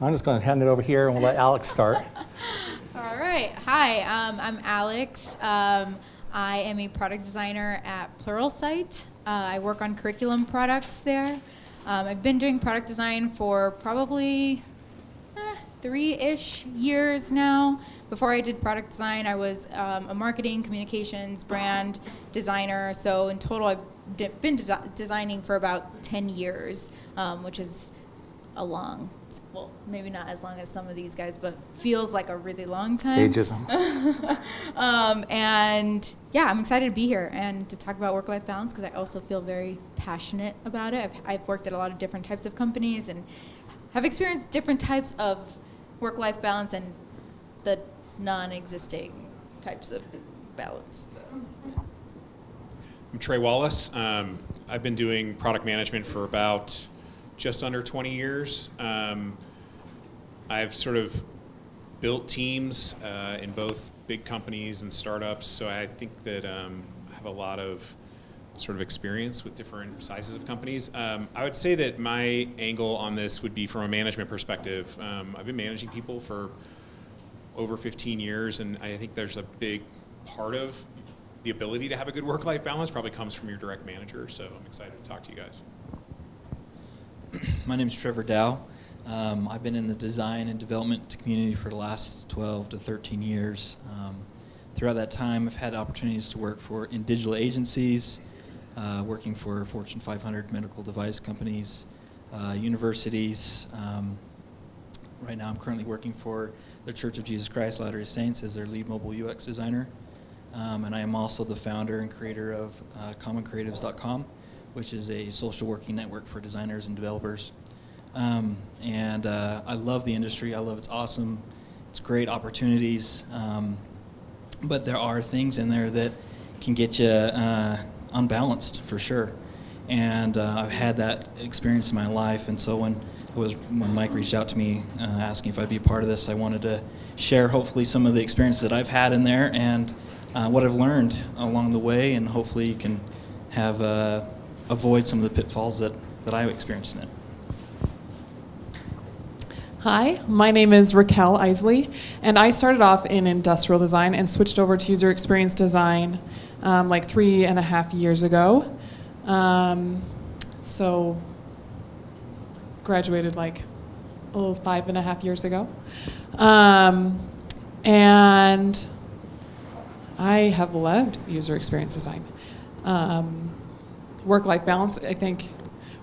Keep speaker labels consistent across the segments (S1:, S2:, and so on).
S1: I'm just going to hand it over here and we'll let Alex start.
S2: All right. Hi, I'm Alex. I am a product designer at Pluralsight. I work on curriculum products there. I've been doing product design for probably 3-ish years now. Before I did product design, I was a marketing, communications, brand designer. So in total, I've been designing for about 10 years, which is well, maybe not as long as some of these guys, but feels like a really long time.
S1: Ageism.
S2: And yeah, I'm excited to be here and to talk about work-life balance because I also feel very passionate about it. I've worked at a lot of different types of companies and have experienced different types of work-life balance and the non-existing types of balance. So.
S3: I'm Trey Wallace. I've been doing product management for about just under 20 years. I've sort of built teams in both big companies and startups, so I think that I have a lot of sort of experience with different sizes of companies. I would say that my angle on this would be from a management perspective. I've been managing people for over 15 years, and I think there's a big part of the ability to have a good work-life balance probably comes from your direct manager, so I'm excited to talk to you guys.
S4: My name is Trevor Dow. I've been in the design and development community for the last 12 to 13 years. Throughout that time, I've had opportunities to work in digital agencies, working for Fortune 500 medical device companies, universities. Right now, I'm currently working for the Church of Jesus Christ Latter-day Saints as their lead mobile UX designer. And I am also the founder and creator of commoncreatives.com, which is a social working network for designers and developers. I love the industry. I love it's awesome. It's great opportunities. But there are things in there that can get you unbalanced for sure. And I've had that experience in my life. And so when Mike reached out to me asking if I'd be a part of this, I wanted to share hopefully some of the experiences that I've had in there and what I've learned along the way, and hopefully you can have avoid some of the pitfalls that I experienced in it.
S5: Hi, my name is Raquel Isley, and I started off in industrial design and switched over to user experience design like 3.5 years ago. So graduated like 5.5 years ago. And I have loved user experience design. Work-life balance, I think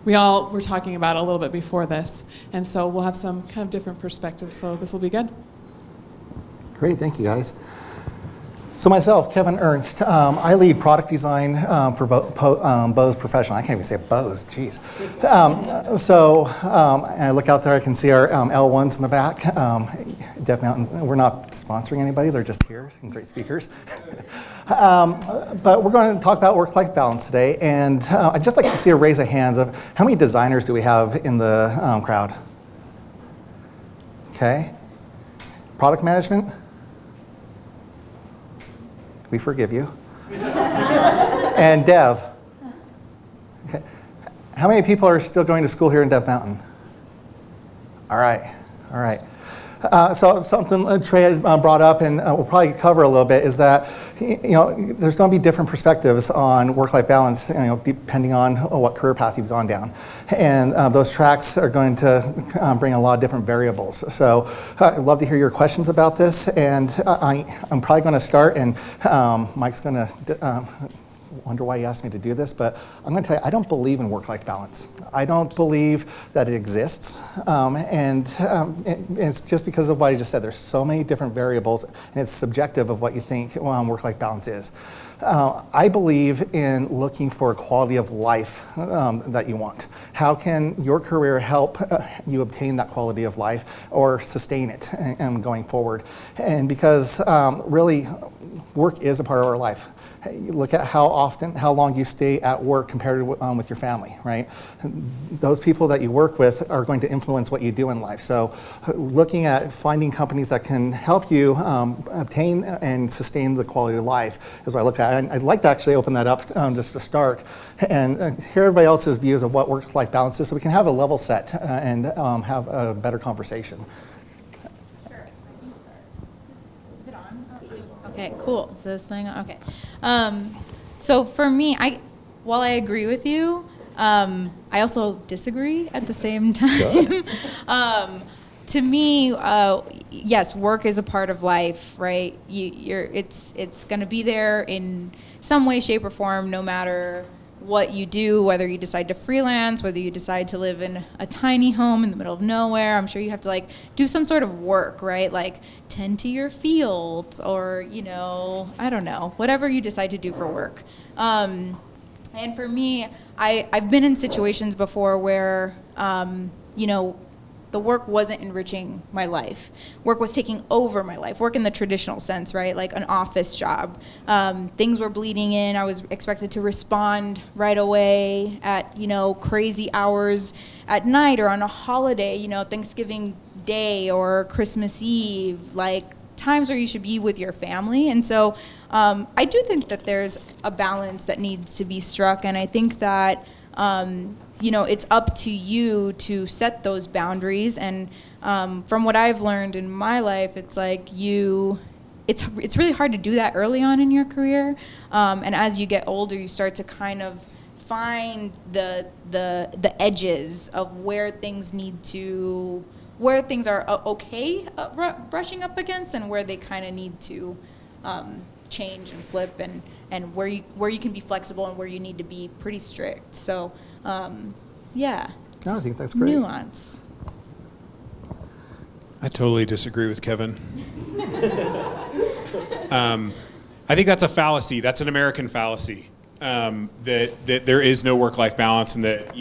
S5: we all were talking about a little bit before this, and so we'll have some kind of different perspectives, so this will be good.
S1: Great, thank you guys. So myself, Kevin Ernst, I lead product design for Bose Professional. I can't even say Bose, geez. And I look out there, I can see our L1s in the back. Deaf Mountain, we're not sponsoring anybody, they're just here and great speakers. But we're going to talk about work-life balance today, and I'd just like to see a raise of hands of how many designers do we have in the crowd? Okay. Product management? We forgive you. And Dev. Okay. How many people are still going to school here in Dev Mountain? All right. So something Trey had brought up, and we'll probably cover a little bit, is that there's going to be different perspectives on work-life balance, depending on what career path you've gone down, and those tracks are going to bring a lot of different variables. So I'd love to hear your questions about this, and I'm probably going to start, and Mike's going to wonder why he asked me to do this, but I'm going to tell you, I don't believe in work-life balance. I don't believe that it exists, and it's just because of what I just said. There's so many different variables, and it's subjective of what you think work-life balance is. I believe in looking for a quality of life that you want. How can your career help you obtain that quality of life or sustain it and going forward? And because really, work is a part of our life. Hey, you look at how long you stay at work compared to with your family, right? Those people that you work with are going to influence what you do in life. So looking at finding companies that can help you obtain and sustain the quality of life is what I look at. And I'd like to actually open that up just to start and hear everybody else's views of what work-life balance is so we can have a level set and have a better conversation.
S2: Okay, cool. Is this thing on? Okay. So for me, while I agree with you, I also disagree at the same time. To me, yes, work is a part of life, right? It's going to be there in some way, shape, or form, no matter what you do, whether you decide to freelance, whether you decide to live in a tiny home in the middle of nowhere. I'm sure you have to like do some sort of work, right? Like tend to your fields or, I don't know, whatever you decide to do for work. And for me, I've been in situations before where, the work wasn't enriching my life. Work was taking over my life. Work in the traditional sense, right? Like an office job. Things were bleeding in. I was expected to respond right away at, crazy hours at night or on a holiday, Thanksgiving Day or Christmas Eve, like times where you should be with your family. And so I do think that there's a balance that needs to be struck. And I think that it's up to you to set those boundaries. And from what I've learned in my life, it's like it's really hard to do that early on in your career. And as you get older, you start to kind of find the edges of where things are okay brushing up against, and where they kind of need to change and flip, and where you can be flexible and where you need to be pretty strict. So. Yeah.
S1: No, I think that's great.
S2: Nuance.
S3: I totally disagree with Kevin. I think that's a fallacy. That's an American fallacy. That there is no work-life balance, and that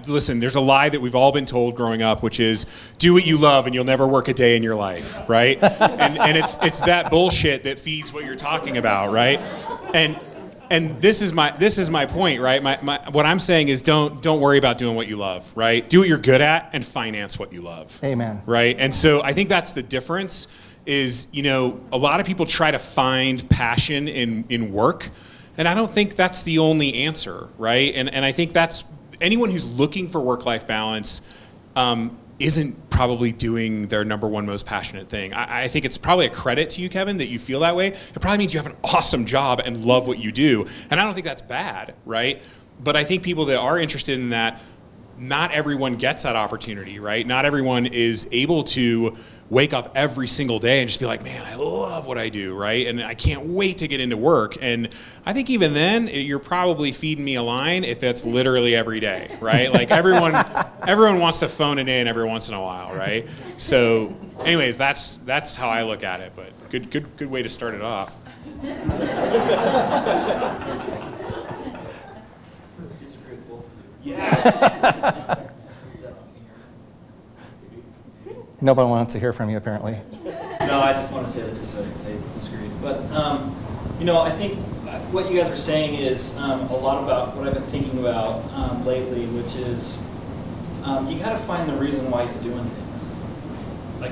S3: listen. There's a lie that we've all been told growing up, which is do what you love and you'll never work a day in your life, right? and it's that bullshit that feeds what you're talking about, right? And this is my point, right? What I'm saying is don't worry about doing what you love, right? Do what you're good at and finance what you love.
S1: Amen.
S3: Right? And so I think that's the difference is, a lot of people try to find passion in work, and I don't think that's the only answer, right? And I think that's anyone who's looking for work-life balance isn't probably doing their number one most passionate thing. I think it's probably a credit to you, Kevin, that you feel that way. It probably means you have an awesome job and love what you do. And I don't think that's bad, right? But I think people that are interested in that, not everyone gets that opportunity, right? Not everyone is able to wake up every single day and just be like, man, I love what I do, right? And I can't wait to get into work. And I think even then, you're probably feeding me a line if it's literally every day, right? Like everyone wants to phone it in every once in a while, right? So anyways, that's how I look at it, but good way to start it off. Yes.
S1: Nobody wants to hear from you, apparently.
S4: No, I just want to say that just so I disagreed. But, I think what you guys are saying is a lot about what I've been thinking about lately, which is you got to find the reason why you're doing things. Like,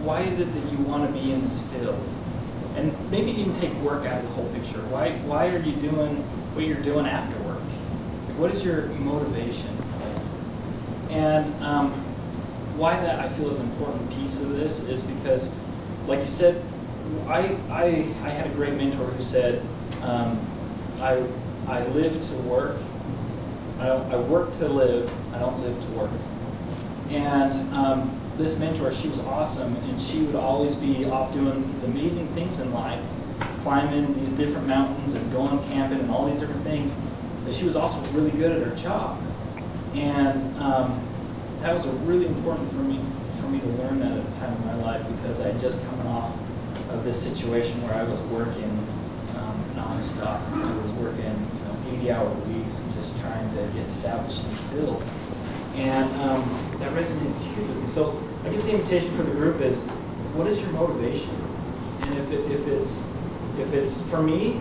S4: why is it that you want to be in this field? And maybe even take work out of the whole picture. Why are you doing what you're doing after work? Like, what is your motivation? And why that I feel is an important piece of this is because, like you said, I had a great mentor who said, I live to work. I work to live. I don't live to work. And this mentor, she was awesome, and she would always be off doing these amazing things in life, climbing these different mountains and going camping and all these different things. But she was also really good at her job, and that was really important for me to learn that at a time in my life, because I had just coming off of this situation where I was working nonstop. I was working 80-hour weeks and just trying to get established in the field. And that resonated huge with me. So I guess the invitation for the group is, what is your motivation? And if If it's for me,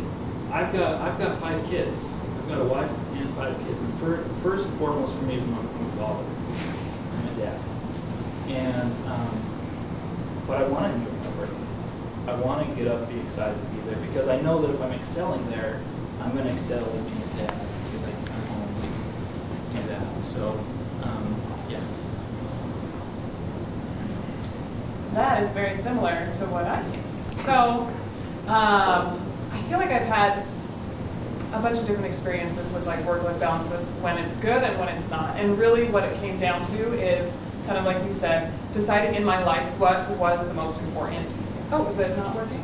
S4: I've got 5 kids. I've got a wife and 5 kids. And first and foremost for me is I'm a father. I'm a dad. And but I want to enjoy my work. I want to get up, be excited to be there, because I know that if I'm excelling there, I'm going to excel at being a dad because I'm home and dad. So yeah.
S5: That is very similar to what I think. So I feel like I've had a bunch of different experiences with like work-life balances when it's good and when it's not. And really what it came down to is kind of like you said, deciding in my life what was the most important. Oh, is it not working?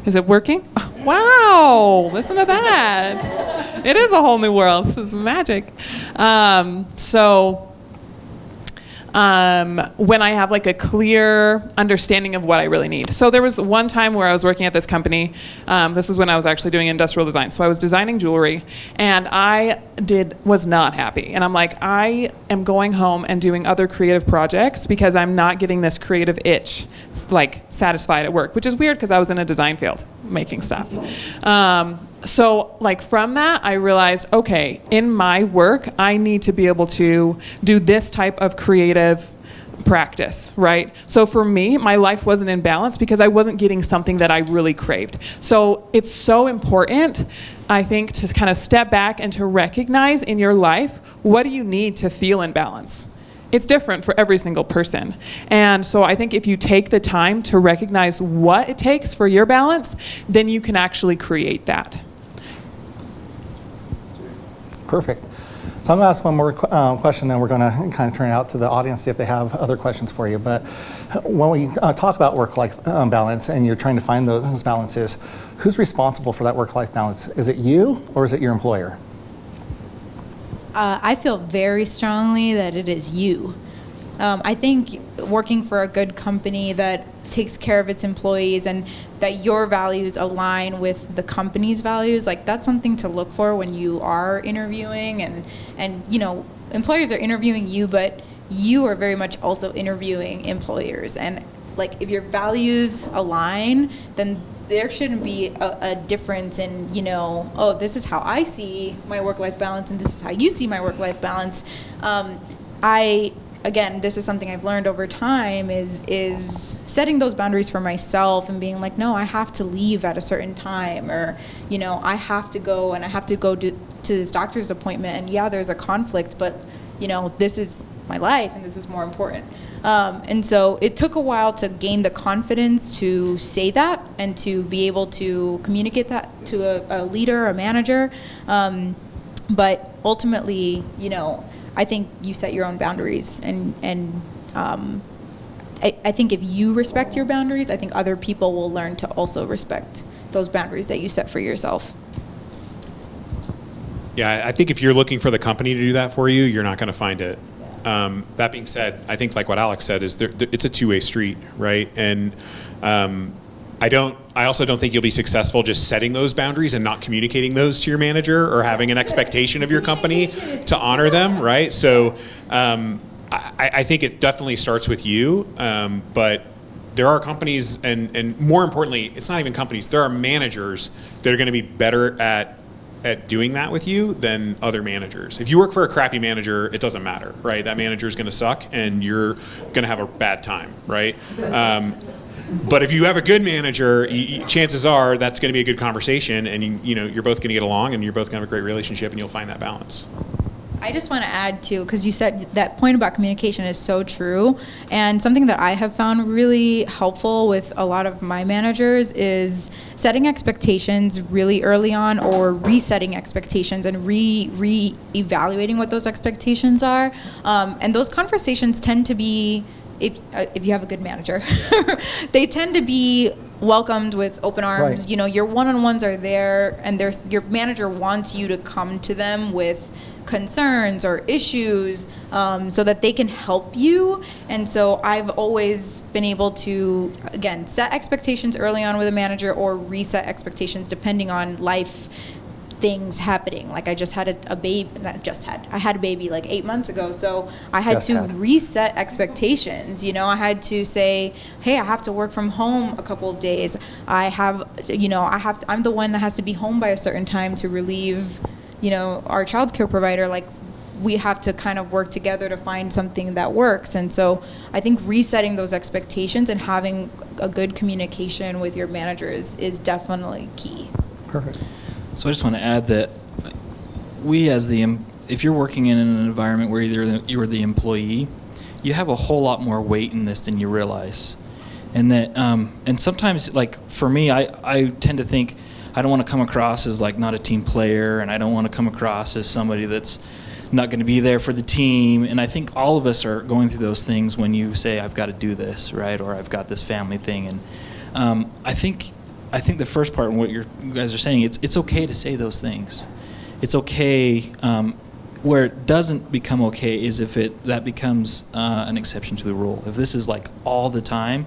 S5: Is it working? Wow, listen to that. It is a whole new world. This is magic. When I have like a clear understanding of what I really need. So there was one time where I was working at this company. This was when I was actually doing industrial design. So I was designing jewelry, and I was not happy. And I'm like, I am going home and doing other creative projects because I'm not getting this creative itch like satisfied at work, which is weird because I was in a design field making stuff. So like from that, I realized, okay, in my work, I need to be able to do this type of creative practice, right? So for me, my life wasn't in balance because I wasn't getting something that I really craved. So it's so important, I think, to kind of step back and to recognize in your life, what do you need to feel in balance? It's different for every single person. And so I think if you take the time to recognize what it takes for your balance, then you can actually create that.
S1: Perfect. So I'm going to ask one more question, then we're going to kind of turn it out to the audience, see if they have other questions for you. But when we talk about work-life balance and you're trying to find those balances, who's responsible for that work-life balance? Is it you or is it your employer?
S2: I feel very strongly that it is you. I think working for a good company that takes care of its employees and that your values align with the company's values, like that's something to look for when you are interviewing, and you know, employers are interviewing you, but you are very much also interviewing employers. And like if your values align, then there shouldn't be a difference in, you know, oh, this is how I see my work-life balance and this is how you see my work-life balance. Again, this is something I've learned over time is setting those boundaries for myself and being like, no, I have to leave at a certain time, or, you know, I have to go to this doctor's appointment, and yeah, there's a conflict, but, you know, this is my life and this is more important. And so it took a while to gain the confidence to say that and to be able to communicate that to a leader, a manager. But ultimately, you know, I think you set your own boundaries, and I think if you respect your boundaries, I think other people will learn to also respect those boundaries that you set for yourself.
S3: Yeah, I think if you're looking for the company to do that for you, you're not going to find it. That being said, I think like what Alex said is it's a two-way street, right? And I also don't think you'll be successful just setting those boundaries and not communicating those to your manager or having an expectation of your company to honor them, right? So I think it definitely starts with you, but there are companies, and more importantly, it's not even companies, there are managers that are going to be better at doing that with you than other managers. If you work for a crappy manager, it doesn't matter, right? That manager is going to suck and you're going to have a bad time, right? But if you have a good manager, chances are that's going to be a good conversation, and you know, you're both going to get along and you're both going to have a great relationship, and you'll find that balance.
S2: I just want to add too, because you said that point about communication is so true, and something that I have found really helpful with a lot of my managers is setting expectations really early on, or resetting expectations and re-evaluating what those expectations are. And those conversations tend to be, if you have a good manager, they tend to be welcomed with open arms.
S1: Right.
S2: You know, your one-on-ones are there, and your manager wants you to come to them with concerns or issues, so that they can help you. And so I've always been able to, again, set expectations early on with a manager or reset expectations depending on life things happening. Like I just had a baby, I had a baby like 8 months ago. So I had to reset expectations. I had to say, hey, I have to work from home a couple of days. I'm the one that has to be home by a certain time to relieve, our childcare provider. Like we have to kind of work together to find something that works. And so I think resetting those expectations and having a good communication with your managers is definitely key.
S1: Perfect.
S4: So I just want to add that if you're working in an environment where you're the employee, you have a whole lot more weight in this than you realize. And that, and sometimes, like for me, I tend to think I don't want to come across as like not a team player, and I don't want to come across as somebody that's not going to be there for the team. And I think all of us are going through those things when you say, I've got to do this, right? Or I've got this family thing. And I think the first part, and what you guys are saying, it's okay to say those things. It's okay. Where it doesn't become okay is if that becomes an exception to the rule. If this is like all the time,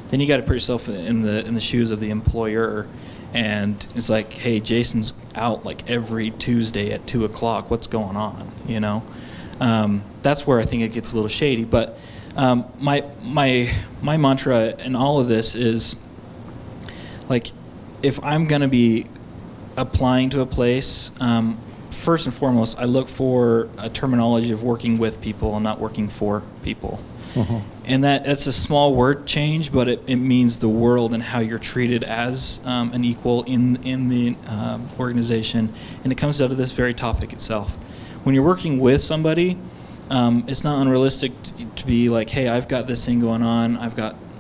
S4: then you got to put yourself in the shoes of the employer, and it's like, hey, Jason's out like every Tuesday at 2:00. What's going on? That's where I think it gets a little shady. But my mantra in all of this is, like, if I'm going to be applying to a place, first and foremost, I look for a terminology of working with people and not working for people. Mm-hmm. And that's a small word change, but it means the world and how you're treated as an equal in the organization. And it comes down to this very topic itself. When you're working with somebody, it's not unrealistic to be like, hey, I've got this thing going on.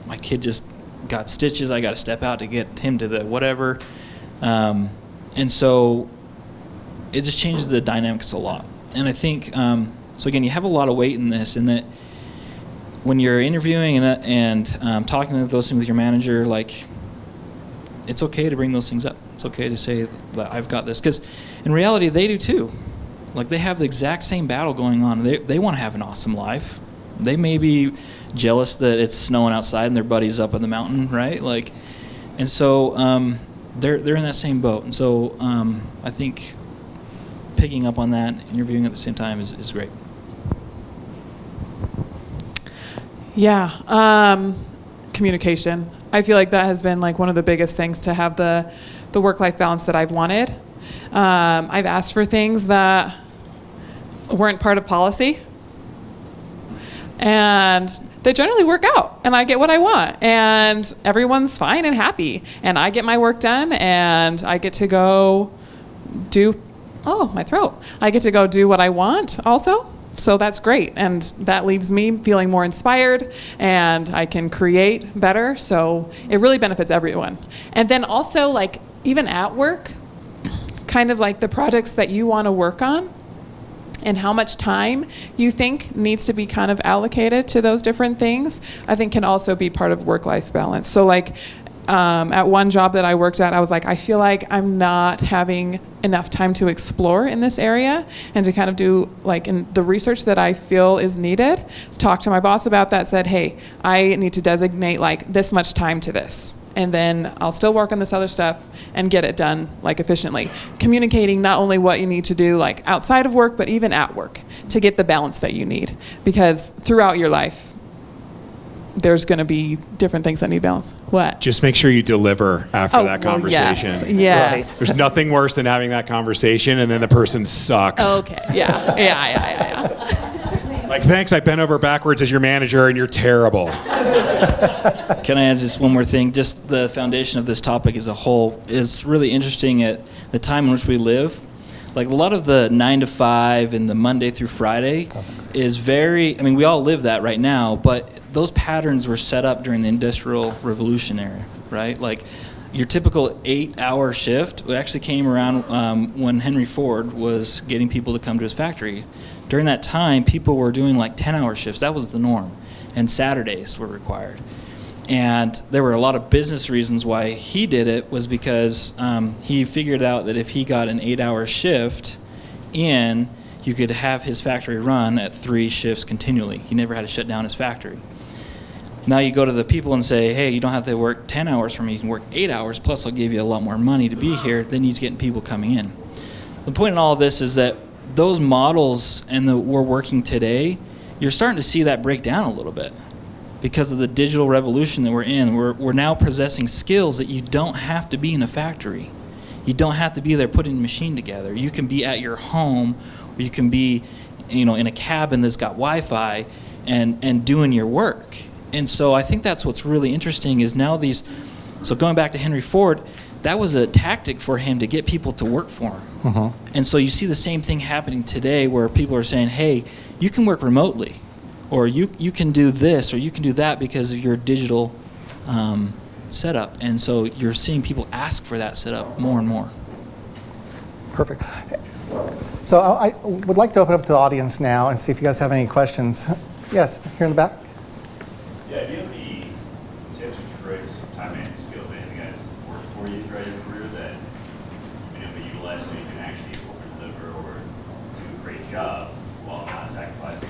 S4: My kid just got stitches. I got to step out to get him to the whatever. And so it just changes the dynamics a lot. And I think, so again, you have a lot of weight in this, in that when you're interviewing and talking with those things with your manager, like, it's okay to bring those things up. It's okay to say that I've got this. Because in reality, they do too. Like, they have the exact same battle going on. They want to have an awesome life. They may be jealous that it's snowing outside and their buddy's up on the mountain, right? Like, and so they're in that same boat. And so I think picking up on that, interviewing at the same time is great.
S5: Yeah, communication. I feel like that has been like one of the biggest things to have the work-life balance that I've wanted. I've asked for things that weren't part of policy, and they generally work out, and I get what I want, and everyone's fine and happy, and I get my work done, and I get to go do, I get to go do what I want also. So that's great, and that leaves me feeling more inspired, and I can create better, so it really benefits everyone. And then also, like, even at work, kind of like the projects that you want to work on and how much time you think needs to be kind of allocated to those different things, I think can also be part of work-life balance. So like, at one job that I worked at, I was like, I feel like I'm not having enough time to explore in this area and to kind of do like in the research that I feel is needed. Talked to my boss about that, said, hey, I need to designate like this much time to this. And then I'll still work on this other stuff and get it done like efficiently. Communicating not only what you need to do like outside of work, but even at work to get the balance that you need. Because throughout your life, there's going to be different things that need balance. What?
S3: Just make sure you deliver after that conversation.
S5: Yes.
S3: There's nothing worse than having that conversation and then the person sucks.
S5: Okay. Yeah.
S3: Like, thanks, I bent over backwards as your manager and you're terrible.
S4: Can I add just one more thing? Just the foundation of this topic as a whole is really interesting at the time in which we live. Like, a lot of the 9 to 5 and the Monday through Friday is very, I mean, we all live that right now, but those patterns were set up during the Industrial Revolution era, right? Like, your typical 8-hour shift actually came around when Henry Ford was getting people to come to his factory. During that time, people were doing like 10-hour shifts. That was the norm. And Saturdays were required. And there were a lot of business reasons why he did it, was because he figured out that if he got an 8-hour shift in, you could have his factory run at 3 shifts continually. He never had to shut down his factory. Now you go to the people and say, hey, you don't have to work 10 hours for me, you can work 8 hours, plus I'll give you a lot more money to be here. Then he's getting people coming in. the point in all of this is that those models and we're working today, you're starting to see that break down a little bit because of the digital revolution that we're in. We're now possessing skills that you don't have to be in a factory. You don't have to be there putting the machine together. You can be at your home, or you can be, in a cabin that's got Wi-Fi and doing your work. And so I think that's what's really interesting is now so going back to Henry Ford, that was a tactic for him to get people to work for him.
S1: Mm-hmm.
S4: And so you see the same thing happening today where people are saying, hey, you can work remotely, or you can do this, or you can do that because of your digital setup. And so you're seeing people ask for that setup more and more.
S1: Perfect. So I would like to open up to the audience now and see if you guys have any questions. Yes, here in the back.
S6: Yeah, do you have any tips or tricks, time management skills, anything that's worked for you throughout your career that you've been able to utilize so you can actually over-deliver or do a great job while not sacrificing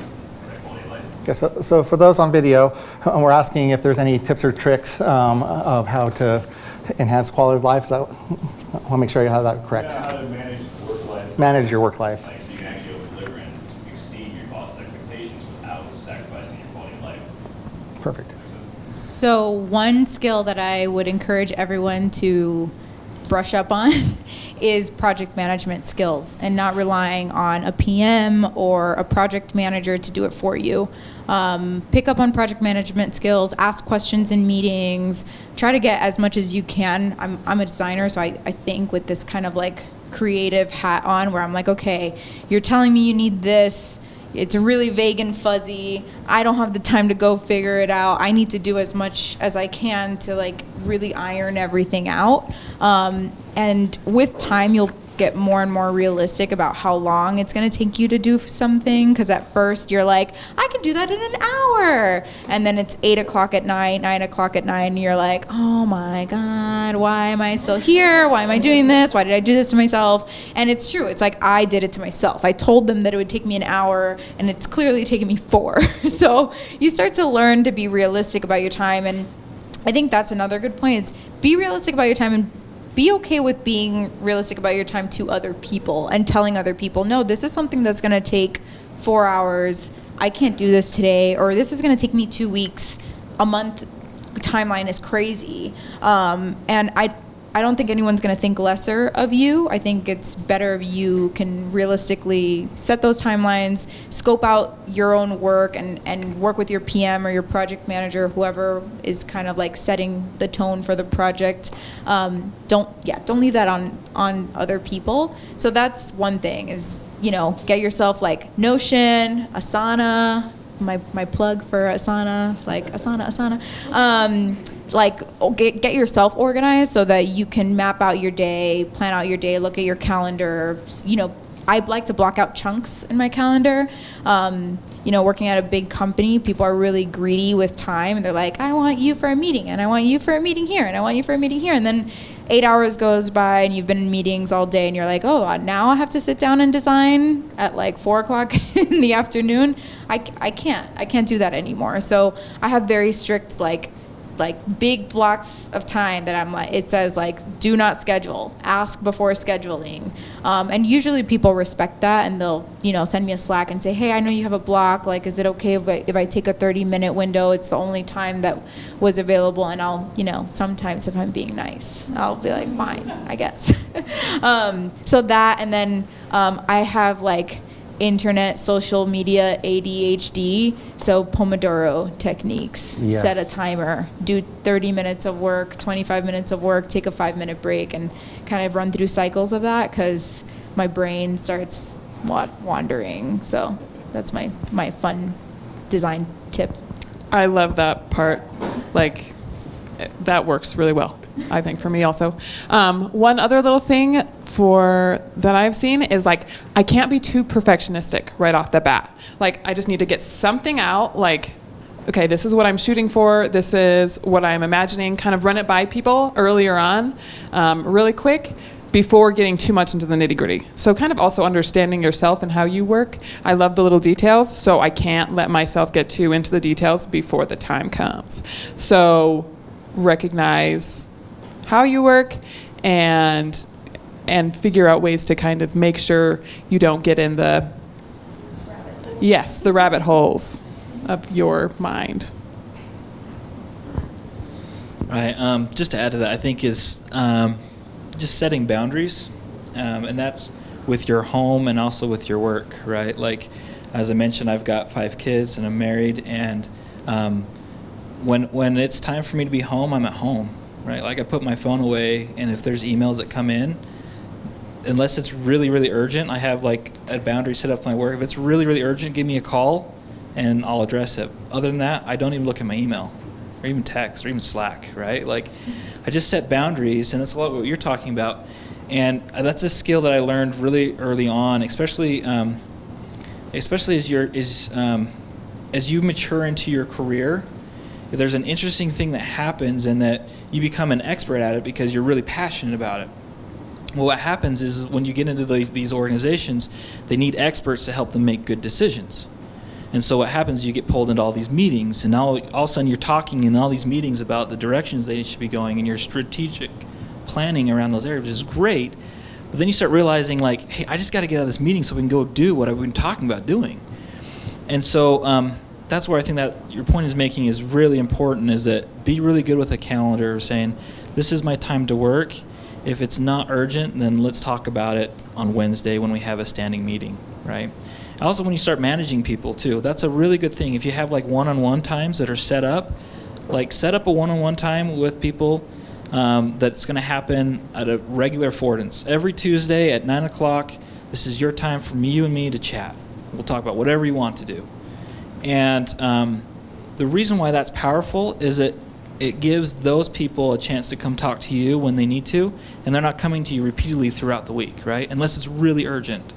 S6: that quality of life?
S1: Okay, so for those on video, we're asking if there's any tips or tricks of how to enhance quality of life. So I want to make sure you have that correct.
S6: Yeah, how to manage work life.
S1: Manage your work life.
S6: Like, so you can actually over-deliver and exceed your cost expectations without sacrificing your quality of life.
S1: Perfect.
S2: So one skill that I would encourage everyone to brush up on is project management skills and not relying on a PM or a project manager to do it for you. Pick up on project management skills, ask questions in meetings, try to get as much as you can. I'm a designer, so I think with this kind of like creative hat on where I'm like, okay, you're telling me you need this. It's really vague and fuzzy. I don't have the time to go figure it out. I need to do as much as I can to like really iron everything out. And with time, you'll get more and more realistic about how long it's going to take you to do something. Because at first you're like, I can do that in an hour. And then it's 8 o'clock at night, 9 o'clock at night, and you're like, oh my God, why am I still here? Why am I doing this? Why did I do this to myself? And it's true. It's like I did it to myself. I told them that it would take me an hour, and it's clearly taken me 4. So you start to learn to be realistic about your time. And I think that's another good point is be realistic about your time and be okay with being realistic about your time to other people and telling other people, no, this is something that's going to take 4 hours. I can't do this today, or this is going to take me 2 weeks. A month timeline is crazy. And I don't think anyone's going to think lesser of you. I think it's better if you can realistically set those timelines, scope out your own work, and work with your PM or your project manager, whoever is kind of like setting the tone for the project. Don't leave that on other people. So that's one thing is, get yourself like Notion, Asana, my plug for Asana, like Asana. Get yourself organized so that you can map out your day, plan out your day, look at your calendar. I like to block out chunks in my calendar. Working at a big company, people are really greedy with time, and they're like, I want you for a meeting, and I want you for a meeting here, and I want you for a meeting here. And then 8 hours goes by, and you've been in meetings all day, and you're like, oh, now I have to sit down and design at like 4 o'clock in the afternoon. I can't do that anymore. So I have very strict like big blocks of time that I'm like, it says like, do not schedule, ask before scheduling. And usually people respect that, and they'll, send me a Slack and say, hey, I know you have a block. Like, is it okay if I take a 30-minute window? It's the only time that was available. And I'll, sometimes if I'm being nice, I'll be like, fine, I guess. So that, and then I have like internet, social media, ADHD, so Pomodoro techniques.
S1: Yes.
S2: Set a timer, do 30 minutes of work, 25 minutes of work, take a 5-minute break, and kind of run through cycles of that because my brain starts wandering. So that's my fun design tip.
S5: I love that part. Like, that works really well, I think, for me also. One other little thing that I've seen is like, I can't be too perfectionistic right off the bat. Like, I just need to get something out, like, okay, this is what I'm shooting for, this is what I'm imagining, kind of run it by people earlier on, really quick, before getting too much into the nitty-gritty. So kind of also understanding yourself and how you work. I love the little details, so I can't let myself get too into the details before the time comes. So recognize how you work and and figure out ways to kind of make sure you don't get in the rabbit holes of your mind.
S4: Right. Just to add to that, I think is just setting boundaries, and that's with your home and also with your work, right? Like, as I mentioned, I've got 5 kids and I'm married, and when it's time for me to be home, I'm at home, right? Like, I put my phone away, and if there's emails that come in, unless it's really, really urgent, I have like a boundary set up with my work. If it's really, really urgent, give me a call and I'll address it. Other than that, I don't even look at my email or even text or even Slack, right? Like, I just set boundaries, and that's a lot what you're talking about. And that's a skill that I learned really early on, especially as you mature into your career. There's an interesting thing that happens in that you become an expert at it because you're really passionate about it. Well, what happens is when you get into these organizations, they need experts to help them make good decisions. And so what happens is you get pulled into all these meetings, and now all of a sudden you're talking in all these meetings about the directions they should be going, and your strategic planning around those areas is great. But then you start realizing, like, hey, I just got to get out of this meeting so we can go do what I've been talking about doing. And so that's where I think that your point is making is really important, is that be really good with a calendar, saying, this is my time to work. If it's not urgent, then let's talk about it on Wednesday when we have a standing meeting, right? Also, when you start managing people, too, that's a really good thing. If you have, like, one-on-one times that are set up, like, set up a one-on-one time with people that's going to happen at a regular affordance. Every Tuesday at 9 o'clock, this is your time for you and me to chat. We'll talk about whatever you want to do. And the reason why that's powerful is that it gives those people a chance to come talk to you when they need to, and they're not coming to you repeatedly throughout the week, right? Unless it's really urgent.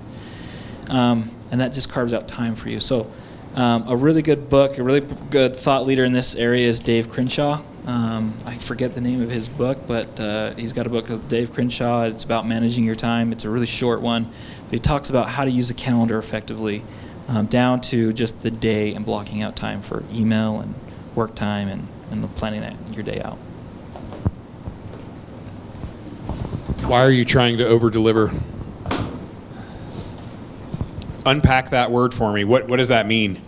S4: And that just carves out time for you. So a really good book, a really good thought leader in this area is Dave Crenshaw. I forget the name of his book, but he's got a book called Dave Crenshaw. It's about managing your time. It's a really short one. But he talks about how to use a calendar effectively, down to just the day and blocking out time for email and work time and planning that your day out.
S3: Why are you trying to over-deliver? Unpack that word for me. What does that mean?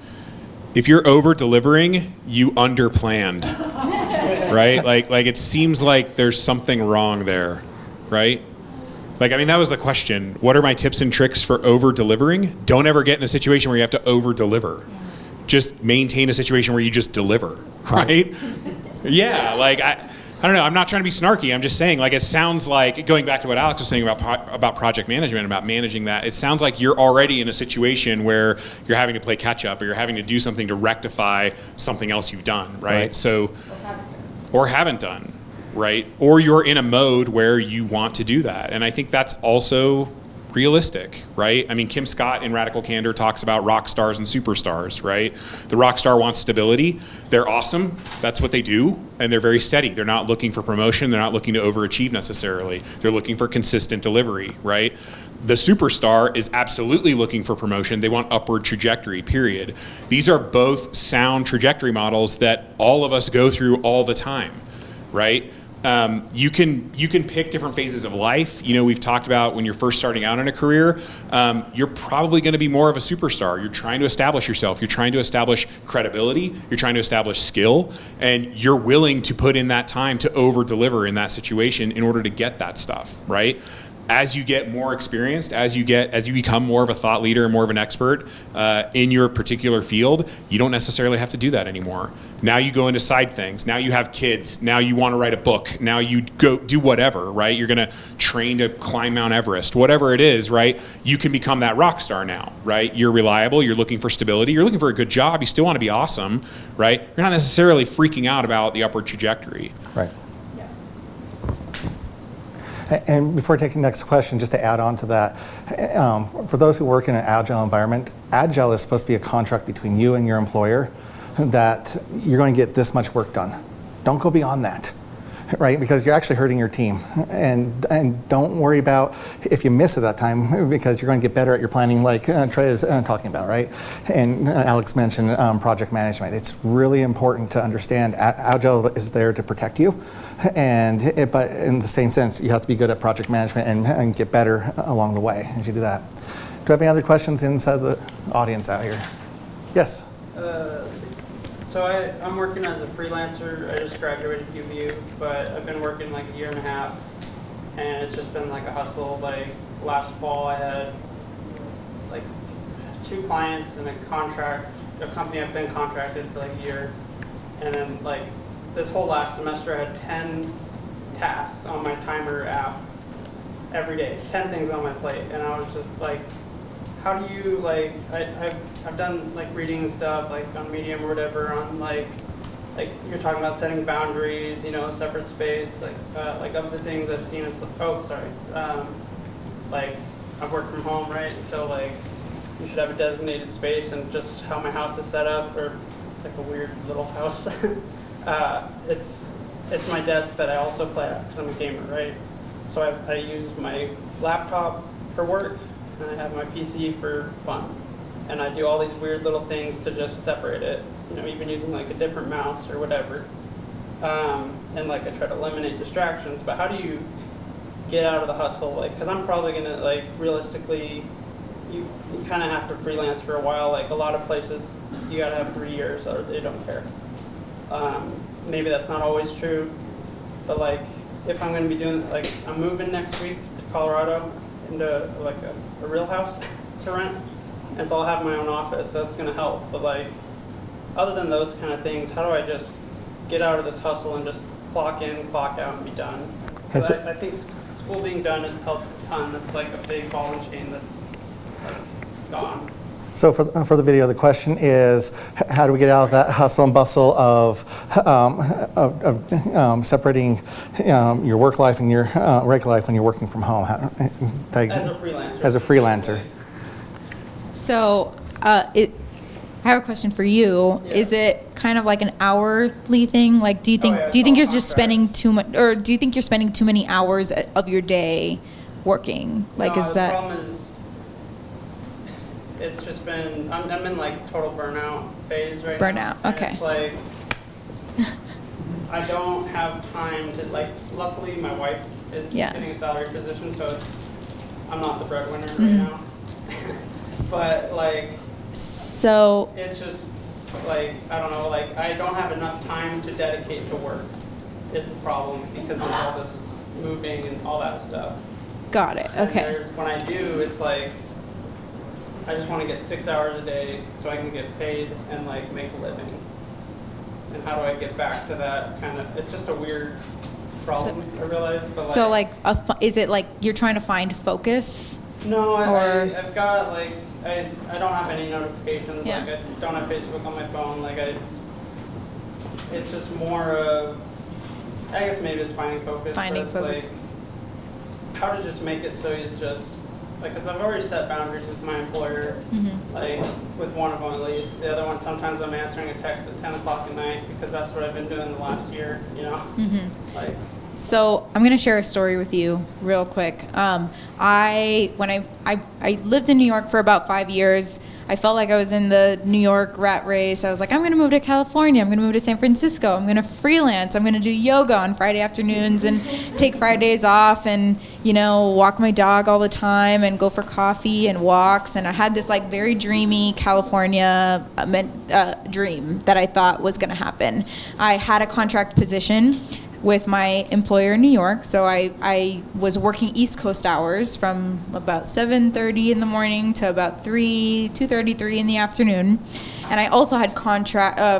S3: If you're over-delivering, you under-planned, right? Like it seems like there's something wrong there, right? Like, I mean, that was the question. What are my tips and tricks for over-delivering? Don't ever get in a situation where you have to over-deliver. Just maintain a situation where you just deliver, right? Yeah, like, I don't know. I'm not trying to be snarky. I'm just saying, like, it sounds like, going back to what Alex was saying about project management, about managing that, it sounds like you're already in a situation where you're having to play catch up, or you're having to do something to rectify something else you've done, right? So, or haven't done, right? Or you're in a mode where you want to do that. And I think that's also realistic, right? I mean, Kim Scott in Radical Candor talks about rock stars and superstars, right? The rock star wants stability. They're awesome. That's what they do. And they're very steady. They're not looking for promotion. They're not looking to overachieve necessarily. They're looking for consistent delivery, right? The superstar is absolutely looking for promotion. They want upward trajectory, period. These are both sound trajectory models that all of us go through all the time, right? You can pick different phases of life. You know, we've talked about when you're first starting out in a career, you're probably going to be more of a superstar. You're trying to establish yourself. You're trying to establish credibility. You're trying to establish skill, and you're willing to put in that time to over-deliver in that situation in order to get that stuff, right? As you get more experienced, as you become more of a thought leader and more of an expert in your particular field, you don't necessarily have to do that anymore. Now you go into side things. Now you have kids. Now you want to write a book. Now you go do whatever, right? You're going to train to climb Mount Everest. Whatever it is, right? You can become that rock star now, right? You're reliable. You're looking for stability. You're looking for a good job. You still want to be awesome, right? You're not necessarily freaking out about the upward trajectory.
S1: Right. And before taking the next question, just to add on to that, for those who work in an agile environment, agile is supposed to be a contract between you and your employer that you're going to get this much work done. Don't go beyond that. right? Because you're actually hurting your team. And don't worry about if you miss at that time, because you're going to get better at your planning, like Trey is talking about, right? And Alex mentioned project management. It's really important to understand Agile is there to protect you, but in the same sense, you have to be good at project management and get better along the way as you do that. Do you have any other questions inside the audience out here? Yes?
S7: So I'm working as a freelancer. I just graduated UVU, but I've been working like a year and a half, and it's just been like a hustle. Like last fall, I had like 2 clients and a company I've been contracted for like a year, and then like this whole last semester, I had 10 tasks on my timer app every day, 10 things on my plate, and I was just like, how do you like? I've done like reading stuff like on Medium or whatever on like you're talking about setting boundaries, separate space, like other things I've seen is like I've worked from home, right? So like you should have a designated space, and just how my house is set up, or it's like a weird little house. It's my desk that I also play at because I'm a gamer, right? So I use my laptop for work, and I have my PC for fun. And I do all these weird little things to just separate it, even using like a different mouse or whatever. And like I try to eliminate distractions, but how do you get out of the hustle? Like, because I'm probably gonna, like, realistically, you kind of have to freelance for a while. Like a lot of places, you gotta have 3 years or they don't care. Maybe that's not always true, but like if I'm gonna be doing, like, I'm moving next week to Colorado into like a real house to rent, and so I'll have my own office. So that's gonna help. But like, other than those kind of things, how do I just get out of this hustle and just clock in, clock out, and be done? Because I think school being done, it helps a ton. It's like a big ball and chain that's like gone.
S1: So for the video, the question is, how do we get out of that hustle and bustle of separating your work life and your regular life when you're working from home? As a freelancer.
S2: So I have a question for you.
S7: Yeah.
S2: Is it kind of like an hourly thing? Like, do you think you're just spending too much, or do you think you're spending too many hours of your day working? Like,
S7: No,
S2: is that?
S7: The problem is, it's just been, I'm in like total burnout phase right now.
S2: Burnout,
S7: And
S2: okay.
S7: it's like, I don't have time to, like, luckily my wife is getting a salary position, so I'm not the breadwinner right now. But like,
S2: So
S7: it's just like, I don't know, like I don't have enough time to dedicate to work is the problem, because of all this moving and all that stuff.
S2: got it.
S7: And
S2: Okay.
S7: when I do, it's like, I just want to get 6 hours a day so I can get paid and like make a living. And how do I get back to that kind of, it's just a weird problem, I realize. But
S2: So like, is it like you're trying to find focus?
S7: no,
S2: or-
S7: I've got like, I don't have any notifications.
S2: Yeah.
S7: Like I don't have Facebook on my phone. Like it's just more of, I guess maybe it's finding focus.
S2: Finding
S7: but it's
S2: focus.
S7: like, how to just make it so it's just, like, because I've already set boundaries with my employer, like with one of them at least. The other one, sometimes I'm answering a text at 10 o'clock at night because that's what I've been doing the last year, Like,
S2: So I'm gonna share a story with you real quick. When I lived in New York for about 5 years. I felt like I was in the New York rat race. I was like, I'm gonna move to California. I'm gonna move to San Francisco. I'm gonna freelance. I'm gonna do yoga on Friday afternoons and take Fridays off and, walk my dog all the time and go for coffee and walks. And I had this like very dreamy California dream that I thought was gonna happen. I had a contract position with my employer in New York. So I was working East Coast hours from about 7:30 in the morning to about 2:33 in the afternoon. And I also had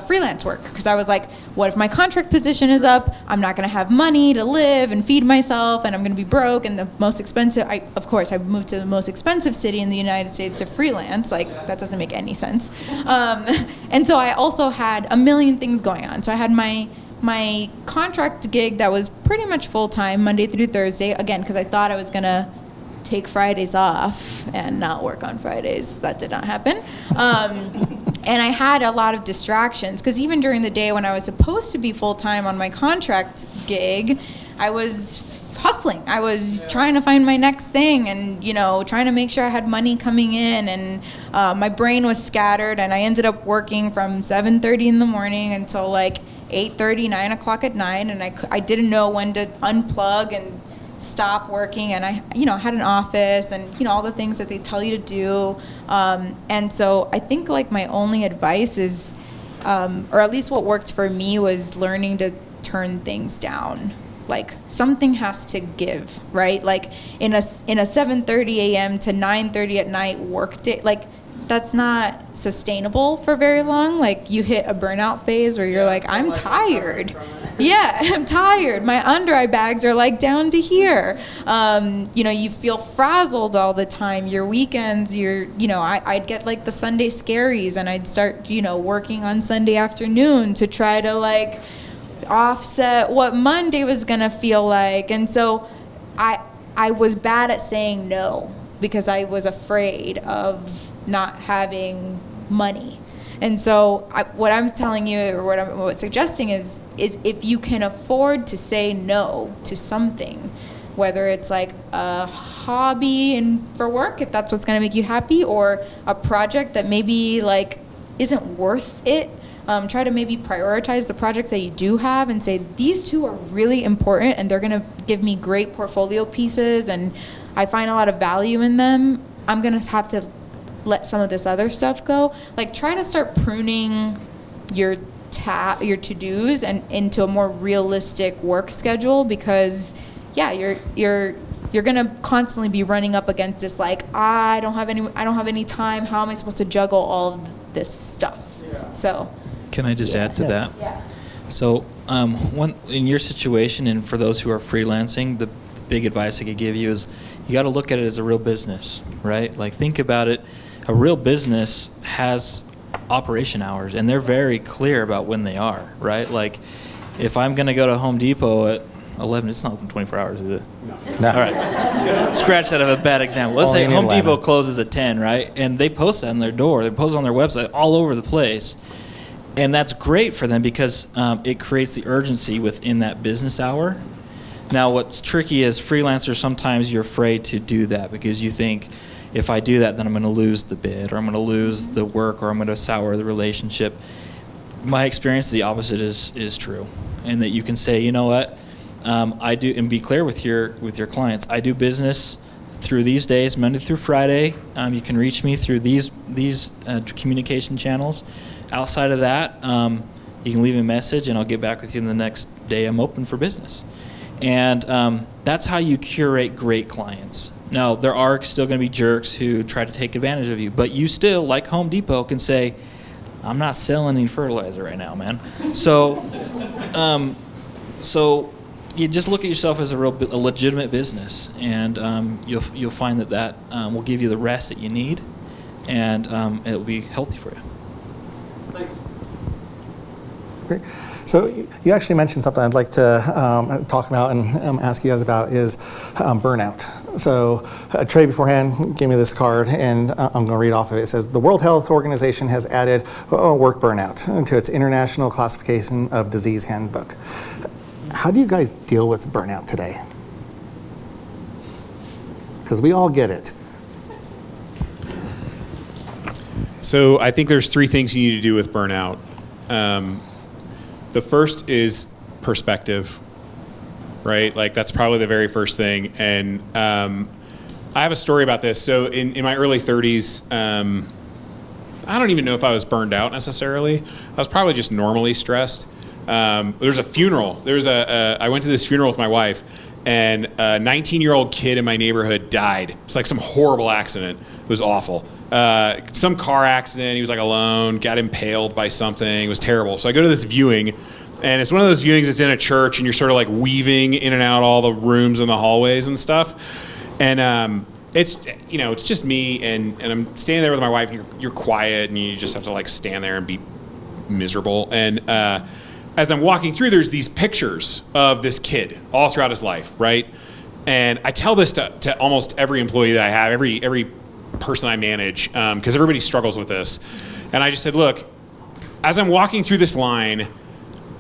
S2: freelance work, because I was like, what if my contract position is up? I'm not going to have money to live and feed myself, and I'm going to be broke. And the most expensive, I moved to the most expensive city in the United States to freelance. Like, that doesn't make any sense. And so I also had a million things going on. So I had my contract gig that was pretty much full-time, Monday through Thursday, again, because I thought I was going to take Fridays off and not work on Fridays. That did not happen. And I had a lot of distractions because even during the day when I was supposed to be full-time on my contract gig, I was hustling. I was trying to find my next thing and, trying to make sure I had money coming in. And my brain was scattered, and I ended up working from 7:30 in the morning until like 8:30, 9 o'clock at night. And I didn't know when to unplug and stop working, and I had an office and all the things that they tell you to do, and so I think like my only advice is, or at least what worked for me, was learning to turn things down. Like something has to give, right? Like in a 7:30 a.m. to 9:30 at night work day, like that's not sustainable for very long. Like you hit a burnout phase where you're like, I'm tired. Yeah, I'm tired. My under eye bags are like down to here. You feel frazzled all the time. Your weekends, I'd get like the Sunday scaries, and I'd start, working on Sunday afternoon to try to like offset what Monday was gonna feel like. And so I was bad at saying no because I was afraid of not having money. And so what I'm telling you, or what I'm suggesting is if you can afford to say no to something, whether it's like a hobby and for work, if that's what's going to make you happy, or a project that maybe like isn't worth it, try to maybe prioritize the projects that you do have and say, these two are really important and they're going to give me great portfolio pieces and I find a lot of value in them. I'm going to have to let some of this other stuff go. Like try to start pruning your to-dos and into a more realistic work schedule, because you're gonna constantly be running up against this like, I don't have any time, how am I supposed to juggle all of this stuff? So
S4: can I just add to that?
S2: Yeah.
S4: So in your situation, and for those who are freelancing, the big advice I could give you is you got to look at it as a real business, right? Like think about it. A real business has operation hours, and they're very clear about when they are, right? Like, if I'm going to go to Home Depot at 11, it's not open 24 hours, is it?
S1: No.
S4: All right. Scratch that of a bad example. Let's
S1: Only
S4: say
S1: in
S4: Home
S1: Atlanta.
S4: Depot closes at 10, right? And they post that on their door. They post it on their website all over the place. And that's great for them because it creates the urgency within that business hour. Now, what's tricky is freelancers, sometimes you're afraid to do that because you think, if I do that, then I'm going to lose the bid, or I'm going to lose the work, or I'm going to sour the relationship. My experience, the opposite is true, and that you can say, you know what, I do, and be clear with your clients. I do business through these days, Monday through Friday. You can reach me through these communication channels. Outside of that, you can leave me a message, and I'll get back with you the next day I'm open for business. And that's how you curate great clients. Now, there are still going to be jerks who try to take advantage of you, but you still, like Home Depot, can say, I'm not selling any fertilizer right now, man. So you just look at yourself as a legitimate business, and you'll find that will give you the rest that you need, and it'll be healthy for you.
S7: Thanks.
S1: Great. So you actually mentioned something I'd like to talk about and ask you guys about is burnout. So Trey beforehand gave me this card, and I'm going to read off of it. It says, the World Health Organization has added work burnout to its International Classification of Disease Handbook. How do you guys deal with burnout today? Because we all get it.
S3: So I think there's three things you need to do with burnout. The first is perspective, right? Like that's probably the very first thing. And I have a story about this. So in my early 30s, I don't even know if I was burned out necessarily. I was probably just normally stressed. There's a funeral. I went to this funeral with my wife, and a 19-year-old kid in my neighborhood died. It's like some horrible accident. It was awful. Some car accident. He was like alone, got impaled by something. It was terrible. So I go to this viewing, and it's one of those viewings that's in a church, and you're sort of like weaving in and out all the rooms and the hallways and stuff. And it's just me, and I'm standing there with my wife, and you're quiet, and you just have to like stand there and be miserable. And as I'm walking through, there's these pictures of this kid all throughout his life, right? And I tell this to almost every employee that I have, every person I manage, because everybody struggles with this. And And I just said, look, as I'm walking through this line,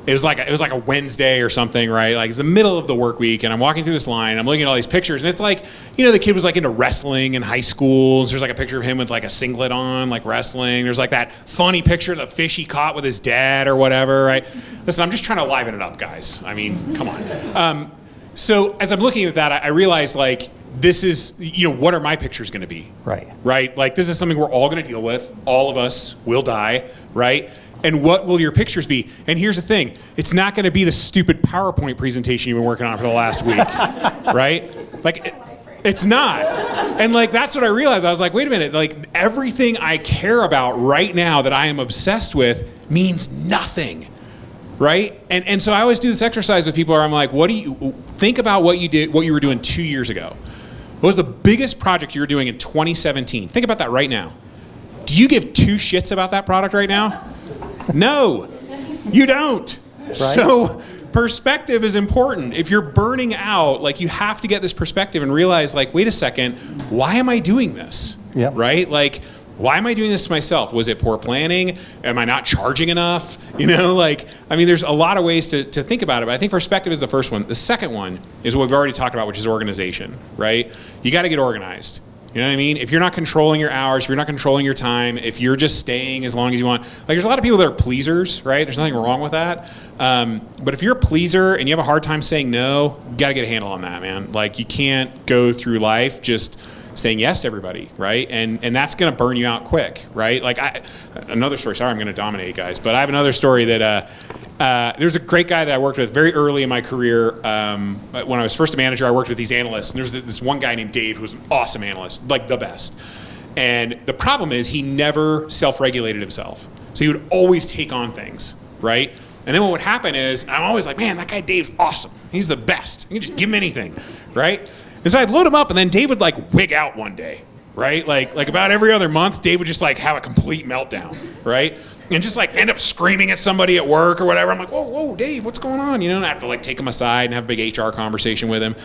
S3: it was like a Wednesday or something, right? Like the middle of the work week, and I'm walking through this line, and I'm looking at all these pictures, and it's like, the kid was like into wrestling in high school, and so there's like a picture of him with like a singlet on, like wrestling. There's like that funny picture of the fish he caught with his dad or whatever, right? Listen, I'm just trying to liven it up, guys. I mean, come on. So as I'm looking at that, I realized like, this is, what are my pictures going to be?
S1: Right.
S3: Right? Like this is something we're all going to deal with. All of us will die, right? And what will your pictures be? And here's the thing. It's not going to be the stupid PowerPoint presentation you've been working on for the last week, right? Like, it's not. And like, that's what I realized. I was like, wait a minute. Like, everything I care about right now that I am obsessed with means nothing, right? And so I always do this exercise with people where I'm like, think about what you were doing 2 years ago. What was the biggest project you were doing in 2017? Think about that right now. Do you give two shits about that product right now? No, you don't. Right? So perspective is important. If you're burning out, like you have to get this perspective and realize like, wait a second, why am I doing this?
S1: Yep.
S3: Right? Like, why am I doing this to myself? Was it poor planning? Am I not charging enough? There's a lot of ways to think about it, but I think perspective is the first one. The second one is what we've already talked about, which is organization, right? You got to get organized. You know what I mean? If you're not controlling your hours, if you're not controlling your time, if you're just staying as long as you want, like there's a lot of people that are pleasers, right? There's nothing wrong with that. But if you're a pleaser and you have a hard time saying no, you got to get a handle on that, man. Like you can't go through life just saying yes to everybody, right? And that's going to burn you out quick, right? Like another story, sorry I'm going to dominate guys, but I have another story that there's a great guy that I worked with very early in my career. When I was first a manager, I worked with these analysts, and there's this one guy named Dave who was an awesome analyst, like the best. And the problem is he never self-regulated himself. So he would always take on things, right? And then what would happen is, I'm always like, man, that guy Dave's awesome. He's the best. You can just give him anything, right? And so I'd load him up, and then Dave would like wig out one day, right? Like about every other month, Dave would just like have a complete meltdown, right? And just like end up screaming at somebody at work or whatever. I'm like, whoa, Dave, what's going on? And I have to like take him aside and have a big HR conversation with him.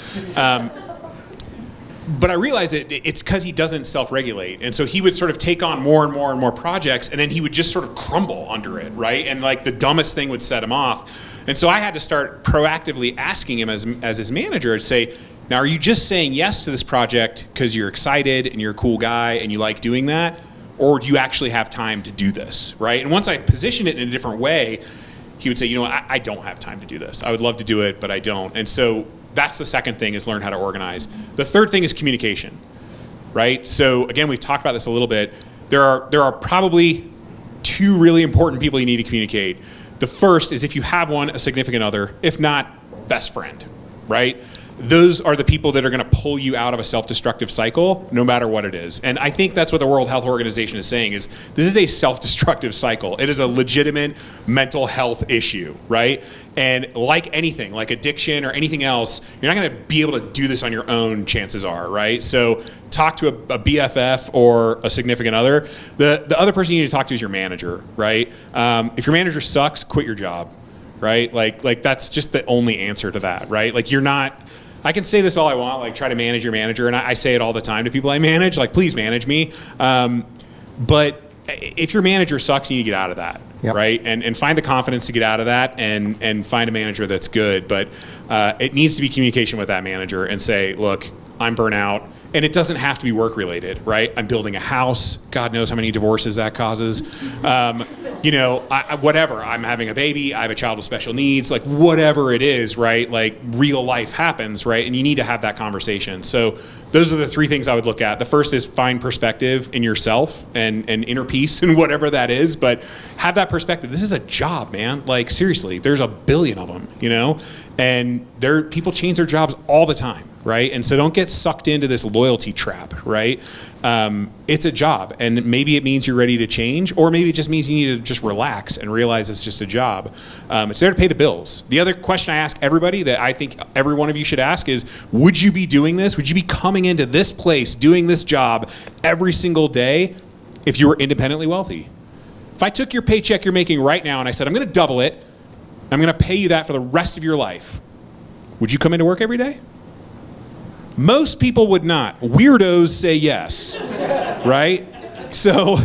S3: But I realized that it's because he doesn't self-regulate. And so he would sort of take on more and more and more projects, and then he would just sort of crumble under it, right? And like the dumbest thing would set him off. And so I had to start proactively asking him as his manager to say, now are you just saying yes to this project because you're excited and you're a cool guy and you like doing that? Or do you actually have time to do this, right? And once I positioned it in a different way, he would say, I don't have time to do this. I would love to do it, but I don't. And so that's the second thing, is learn how to organize. The third thing is communication, right? So again, we've talked about this a little bit. There are probably two really important people you need to communicate. The first is if you have one, a significant other, if not, best friend, right? Those are the people that are going to pull you out of a self-destructive cycle, no matter what it is. And I think that's what the World Health Organization is saying, is this is a self-destructive cycle. It is a legitimate mental health issue, right? And like anything, like addiction or anything else, you're not going to be able to do this on your own, chances are, right? So talk to a BFF or a significant other. The other person you need to talk to is your manager, right? If your manager sucks, quit your job, right? Like that's just the only answer to that, right? Like you're not... I can say this all I want, like try to manage your manager, and I say it all the time to people I manage, like please manage me. But if your manager sucks, you need to get out of that, yep. Right? And find the confidence to get out of that and find a manager that's good. But it needs to be communication with that manager and say, look, I'm burnt out. And it doesn't have to be work related, right? I'm building a house. God knows how many divorces that causes. Whatever. I'm having a baby. I have a child with special needs. Like whatever it is, right? Like real life happens, right? And you need to have that conversation. So those are the three things I would look at. The first is find perspective in yourself and inner peace and whatever that is. But have that perspective. This is a job, man. Like seriously, there's a billion of them, and people change their jobs all the time. Right? And so don't get sucked into this loyalty trap, right? It's a job, and maybe it means you're ready to change, or maybe it just means you need to just relax and realize it's just a job. It's there to pay the bills. The other question I ask everybody that I think every one of you should ask is, would you be doing this? Would you be coming into this place, doing this job every single day if you were independently wealthy? If I took your paycheck you're making right now and I said, I'm going to double it, I'm going to pay you that for the rest of your life, would you come into work every day? Most people would not. Weirdos say yes, right? So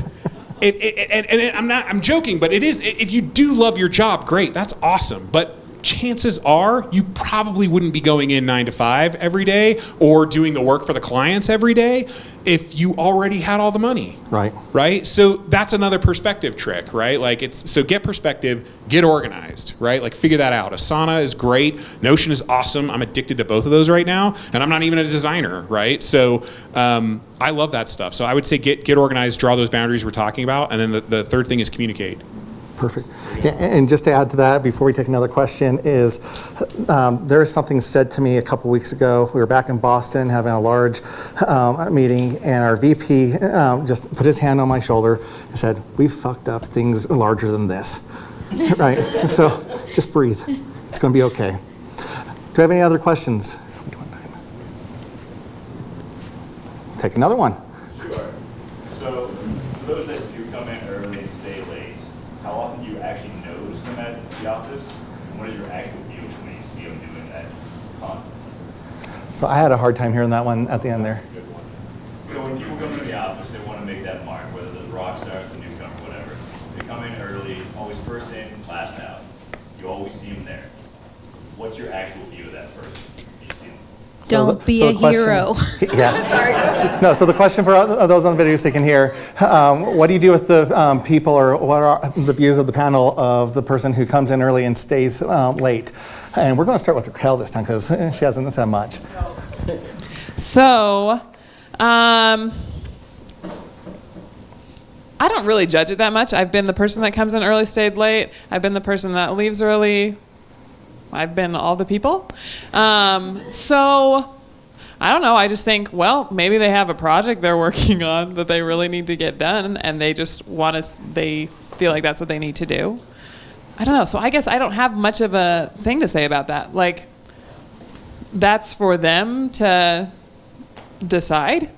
S3: I'm joking, but it is, if you do love your job, great, that's awesome. But chances are you probably wouldn't be going in 9 to 5 every day or doing the work for the clients every day if you already had all the money. Right? So that's another perspective trick, right? Like so get perspective, get organized, right? Like figure that out. Asana is great. Notion is awesome. I'm addicted to both of those right now, and I'm not even a designer, right? So I love that stuff. So I would say get organized, draw those boundaries we're talking about, and then the third thing is communicate.
S1: Perfect. And just to add to that, before we take another question, is there was something said to me a couple weeks ago. We were back in Boston having a large meeting, and our VP just put his hand on my shoulder and said, "We fucked up things larger than this." Right? So just breathe. It's going to be okay. Do you have any other questions? Take another one.
S6: Sure. So for those that do come in early and stay late, how often do you actually notice them at the office? And what is your actual view when you see them doing that constantly?
S1: So I had a hard time hearing that one at the end there.
S6: That's a good one. So when people come into the office, they want to make that mark, whether the rock stars, the newcomer, whatever. They come in early, always first in, last out. You always see them there. What's your actual view of that person? You see them?
S2: Don't be a hero.
S1: Yeah. No, so the question for those on the video so they can hear, what do you do with the people, or what are the views of the panel of the person who comes in early and stays late? And we're going to start with Raquel this time because she hasn't said much.
S5: So, I don't really judge it that much. I've been the person that comes in early, stayed late. I've been the person that leaves early. I've been all the people. So I don't know. I just think, well, maybe they have a project they're working on that they really need to get done, and they just want to, they feel like that's what they need to do. I don't know. So I guess I don't have much of a thing to say about that. Like, that's for them to decide.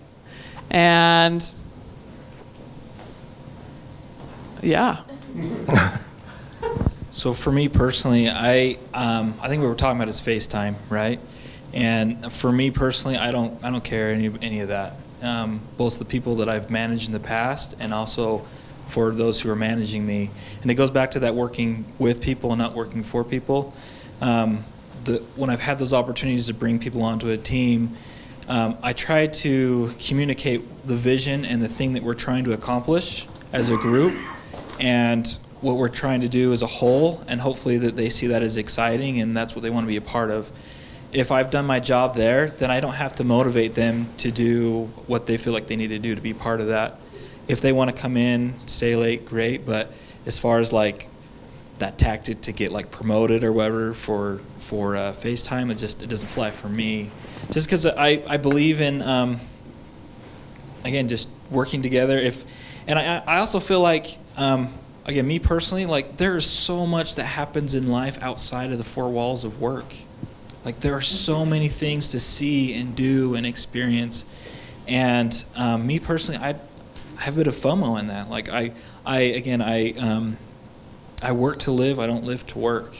S5: And yeah.
S4: So for me personally, I think what we're talking about is FaceTime, right? And for me personally, I don't care any of that. Both the people that I've managed in the past, and also for those who are managing me. And it goes back to that working with people and not working for people. When I've had those opportunities to bring people onto a team, I try to communicate the vision and the thing that we're trying to accomplish as a group, and what we're trying to do as a whole, and hopefully that they see that as exciting and that's what they want to be a part of. If I've done my job there, then I don't have to motivate them to do what they feel like they need to do to be part of that. If they want to come in, stay late, great, but as far as like that tactic to get like promoted or whatever for FaceTime, it doesn't fly for me. Just because I believe in, again, just working together. And I also feel like, again, me personally, like there is so much that happens in life outside of the four walls of work. Like there are so many things to see and do and experience. And me personally, I have a bit of FOMO in that. Like I work to live, I don't live to work.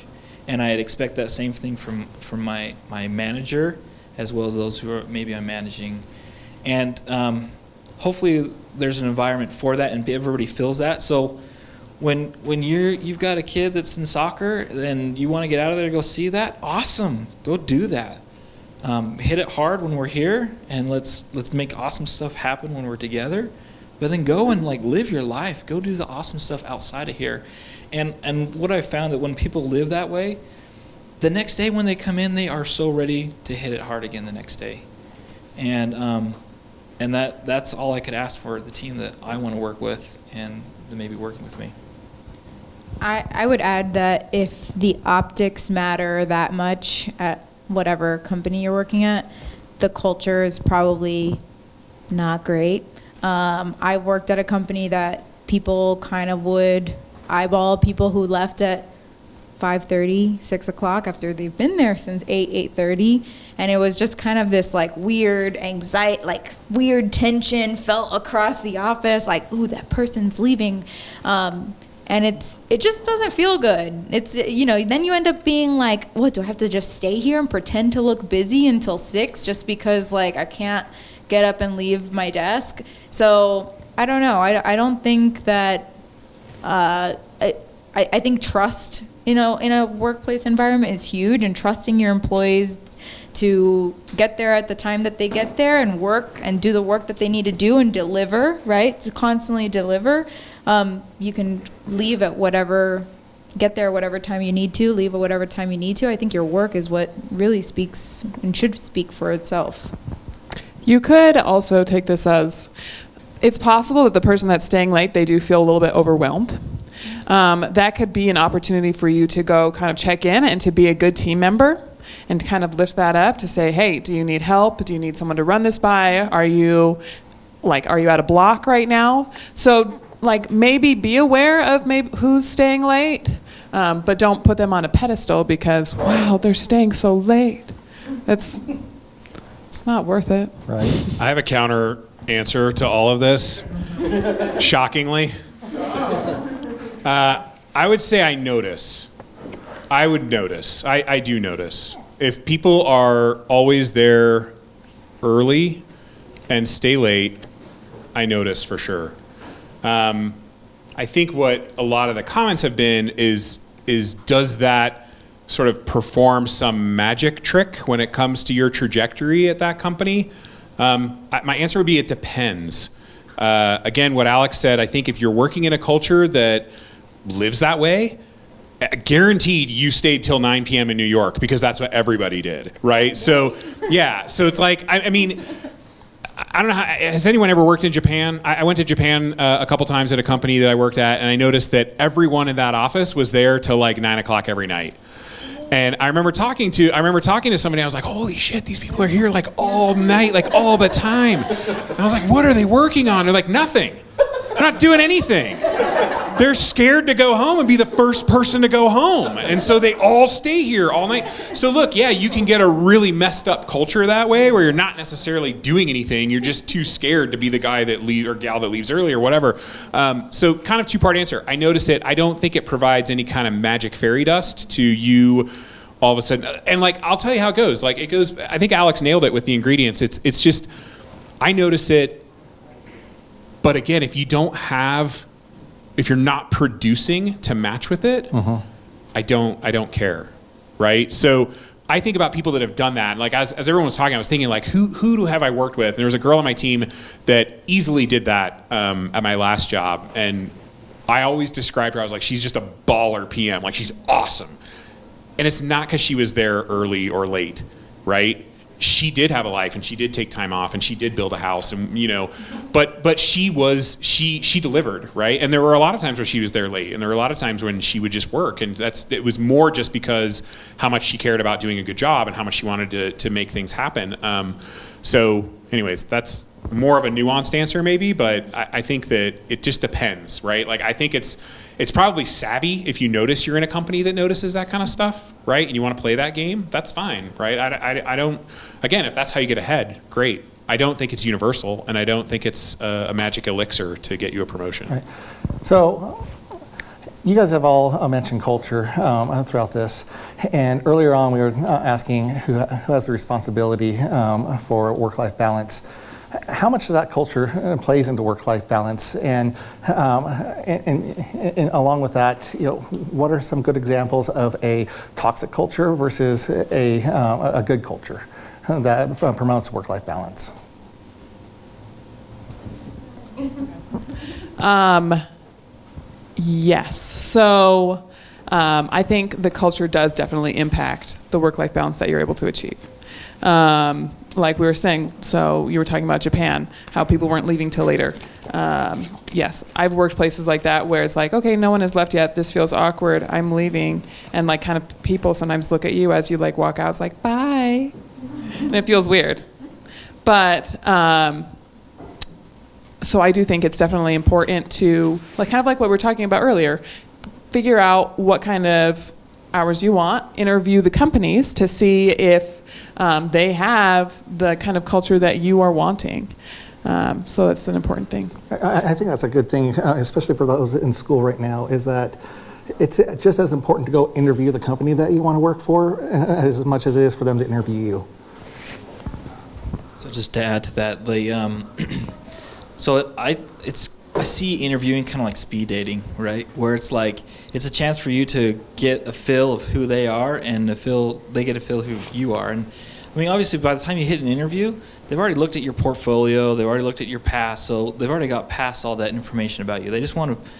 S4: And I'd expect that same thing from my manager, as well as those who are maybe I'm managing. And hopefully there's an environment for that and everybody feels that. So when you've got a kid that's in soccer and you want to get out of there to go see that, awesome, go do that. Hit it hard when we're here, and let's make awesome stuff happen when we're together. But then go and like live your life. Go do the awesome stuff outside of here. And what I found that when people live that way, the next day when they come in, they are so ready to hit it hard again the next day. And that's all I could ask for the team that I want to work with and maybe working with me.
S2: I would add that if the optics matter that much at whatever company you're working at, the culture is probably not great. I worked at a company that people kind of would eyeball people who left at 5:30, 6 o'clock after they've been there since 8:30. And it was just kind of this like weird anxiety, like weird tension felt across the office, like, ooh, that person's leaving. And it just doesn't feel good. It's, then you end up being like, what, do I have to just stay here and pretend to look busy until 6 just because like I can't get up and leave my desk? So I don't know. I don't think that, I think trust, in a workplace environment is huge, and trusting your employees to get there at the time that they get there and work and do the work that they need to do and deliver, right? To constantly deliver. You can leave at get there whatever time you need to, leave at whatever time you need to. I think your work is what really speaks and should speak for itself.
S5: You could also take this as, it's possible that the person that's staying late, they do feel a little bit overwhelmed. That could be an opportunity for you to go kind of check in and to be a good team member and kind of lift that up to say, hey, do you need help? Do you need someone to run this by? Are you at a block right now? So maybe be aware of maybe who's staying late, but don't put them on a pedestal because, wow, they're staying so late. It's not worth it. Right.
S3: I have a counter answer to all of this, shockingly. I would say I notice. I would notice. I do notice. If people are always there early and stay late, I notice for sure. I think what a lot of the comments have been is does that sort of perform some magic trick when it comes to your trajectory at that company? My answer would be it depends. Again, what Alex said, I think if you're working in a culture that lives that way, guaranteed you stayed till 9 p.m. in New York because that's what everybody did, right? So, yeah, so it's like, I mean, I don't know, has anyone ever worked in Japan? I went to Japan a couple times at a company that I worked at, and I noticed that everyone in that office was there till like 9 o'clock every night. And I remember talking to somebody, I was like, holy shit, these people are here like all night, like all the time. And I was like, what are they working on? They're like, nothing. They're not doing anything. They're scared to go home and be the first person to go home. And so they all stay here all night. So look, yeah, you can get a really messed up culture that way where you're not necessarily doing anything. You're just too scared to be the guy that leaves or gal that leaves early or whatever. So kind of two-part answer. I notice it. I don't think it provides any kind of magic fairy dust to you all of a sudden. And I'll tell you how it goes. It goes, I think Alex nailed it with the ingredients. It's just, I notice it. But again, if you're not producing to match with it, I don't care, right? So I think about people that have done that. As everyone was talking, I was thinking who have I worked with? And there was a girl on my team that easily did that at my last job, and I always described her. I was like, she's just a baller PM. She's awesome, and it's not because she was there early or late, right? She did have a life, and she did take time off, and she did build a house, and but she delivered, right? And there were a lot of times where she was there late, and there were a lot of times when she would just work, and it was more just because how much she cared about doing a good job and how much she wanted to make things happen. So anyways, that's more of a nuanced answer maybe, but I think that it just depends, right? I think it's probably savvy if you notice you're in a company that notices that kind of stuff, right? And you want to play that game, that's fine, right? I don't, again, if that's how you get ahead, great. I don't think it's universal, and I don't think it's a magic elixir to get you a promotion. Right.
S1: So you guys have all mentioned culture throughout this, and earlier on we were asking who has the responsibility for work-life balance. How much of that culture plays into work-life balance, and along with that, what are some good examples of a toxic culture versus a good culture that promotes work-life balance?
S5: Yes. So I think the culture does definitely impact the work-life balance that you're able to achieve. Like we were saying, so you were talking about Japan, how people weren't leaving till later. Yes, I've worked places like that where it's like, okay, no one has left yet. This feels awkward. I'm leaving. And kind of people sometimes look at you as you walk out. It's like, bye. And it feels weird. But so I do think it's definitely important to, kind of like what we were talking about earlier, figure out what kind of hours you want, interview the companies to see if they have the kind of culture that you are wanting. So that's an important thing.
S1: I think that's a good thing, especially for those in school right now, is that it's just as important to go interview the company that you want to work for as much as it is for them to interview you.
S4: So just to add to that, So I see interviewing kind of like speed dating, right? Where it's like it's a chance for you to get a feel of who they are and they get a feel who you are. And I mean, obviously, by the time you hit an interview, they've already looked at your portfolio, they've already looked at your past, so they've already got past all that information about you. They just want to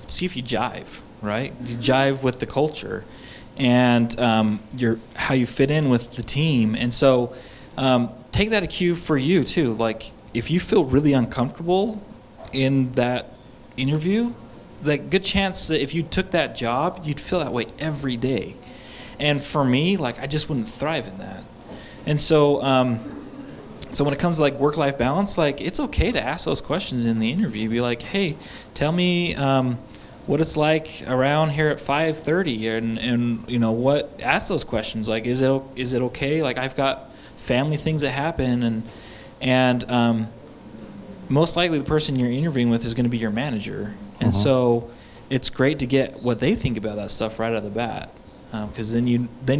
S4: see if you jive, right? You jive with the culture and how you fit in with the team. And so take that a cue for you too. Like if you feel really uncomfortable in that interview, like good chance that if you took that job, you'd feel that way every day. And for me, like I just wouldn't thrive in that. And so so when it comes to like work-life balance, like it's okay to ask those questions in the interview. Be like, hey, tell me what it's like around here at 5:30, and you know ask those questions. Like, is it okay? Like I've got family things that happen, and most likely the person you're interviewing with is going to be your manager, and so it's great to get what they think about that stuff right out of the bat. Because then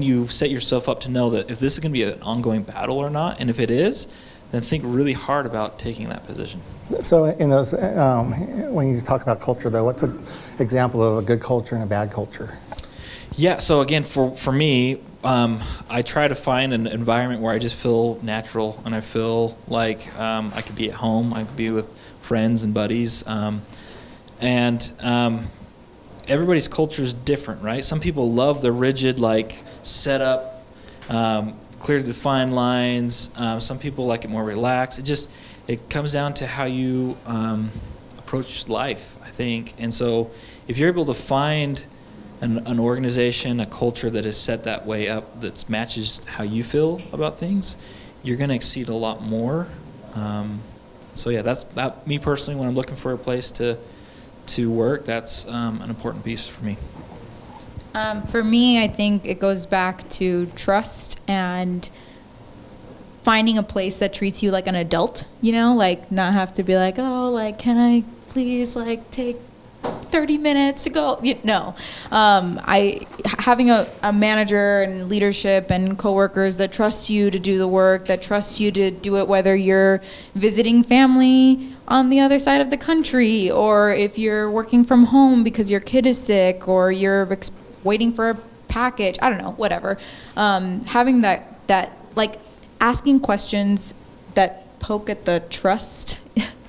S4: you set yourself up to know that if this is going to be an ongoing battle or not, and if it is, then think really hard about taking that position.
S1: So in those, when you talk about culture, though, what's an example of a good culture and a bad culture?
S4: Yeah. So again, for me, I try to find an environment where I just feel natural and I feel like I could be at home, I could be with friends and buddies, everybody's culture is different, right? Some people love the rigid, like, set up, clear defined lines. Some people like it more relaxed. It comes down to how you approach life, I think. And so if you're able to find an organization, a culture that is set that way up, that matches how you feel about things, you're going to exceed a lot more. So yeah, that's me personally. When I'm looking for a place to work, that's an important piece for me.
S2: For me, I think it goes back to trust and finding a place that treats you like an adult, like not have to be like, oh, like, can I please like take 30 minutes to go? No. Having a manager and leadership and coworkers that trust you to do the work, that trust you to do it whether you're visiting family on the other side of the country, or if you're working from home because your kid is sick, or you're waiting for a package, I don't know, whatever. Having that like asking questions that poke at the trust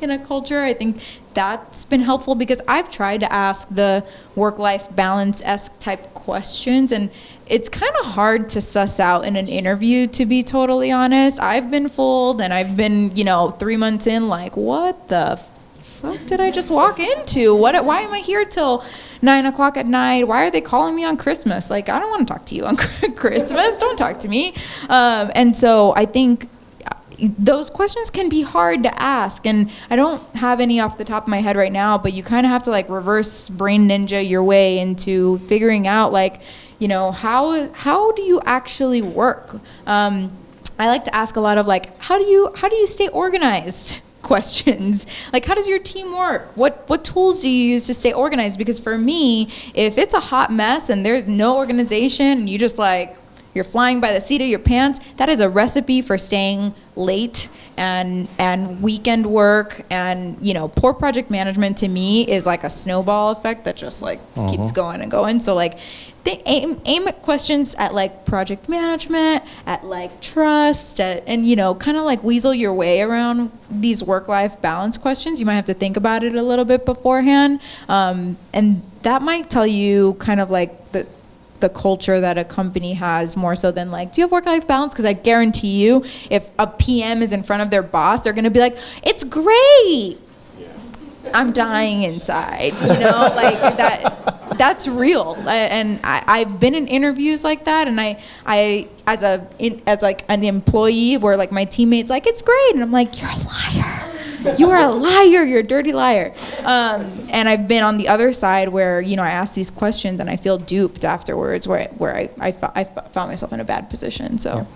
S2: in a culture, I think that's been helpful, because I've tried to ask the work-life balance-esque type questions, and it's kind of hard to suss out in an interview, to be totally honest. I've been fooled, and I've been, 3 months in, like, what the fuck did I just walk into? Why am I here till 9 o'clock at night? Why are they calling me on Christmas? Like, I don't want to talk to you on Christmas. Don't talk to me. And so I think those questions can be hard to ask, and I don't have any off the top of my head right now, but you kind of have to like reverse brain ninja your way into figuring out like, how do you actually work? I like to ask a lot of like, how do you stay organized questions. Like, how does your team work? What tools do you use to stay organized? Because for me, if it's a hot mess and there's no organization, and you just like, you're flying by the seat of your pants, that is a recipe for staying late and weekend work. And, poor project management to me is like a snowball effect that just like keeps going and going. So like, they aim at questions at like project management, at like trust, and kind of like weasel your way around these work-life balance questions. You might have to think about it a little bit beforehand. And that might tell you kind of like the culture that a company has, more so than like, do you have work-life balance? Because I guarantee you, if a PM is in front of their boss, they're going to be like, it's great. Yeah. I'm dying inside, like that's real. And I've been in interviews like that, and I as an employee where like my teammates like, it's great, and I'm like, you're a liar. You are a liar. You're a dirty liar. And I've been on the other side where, I ask these questions and I feel duped afterwards, where I found myself in a bad position. So.
S1: Yep.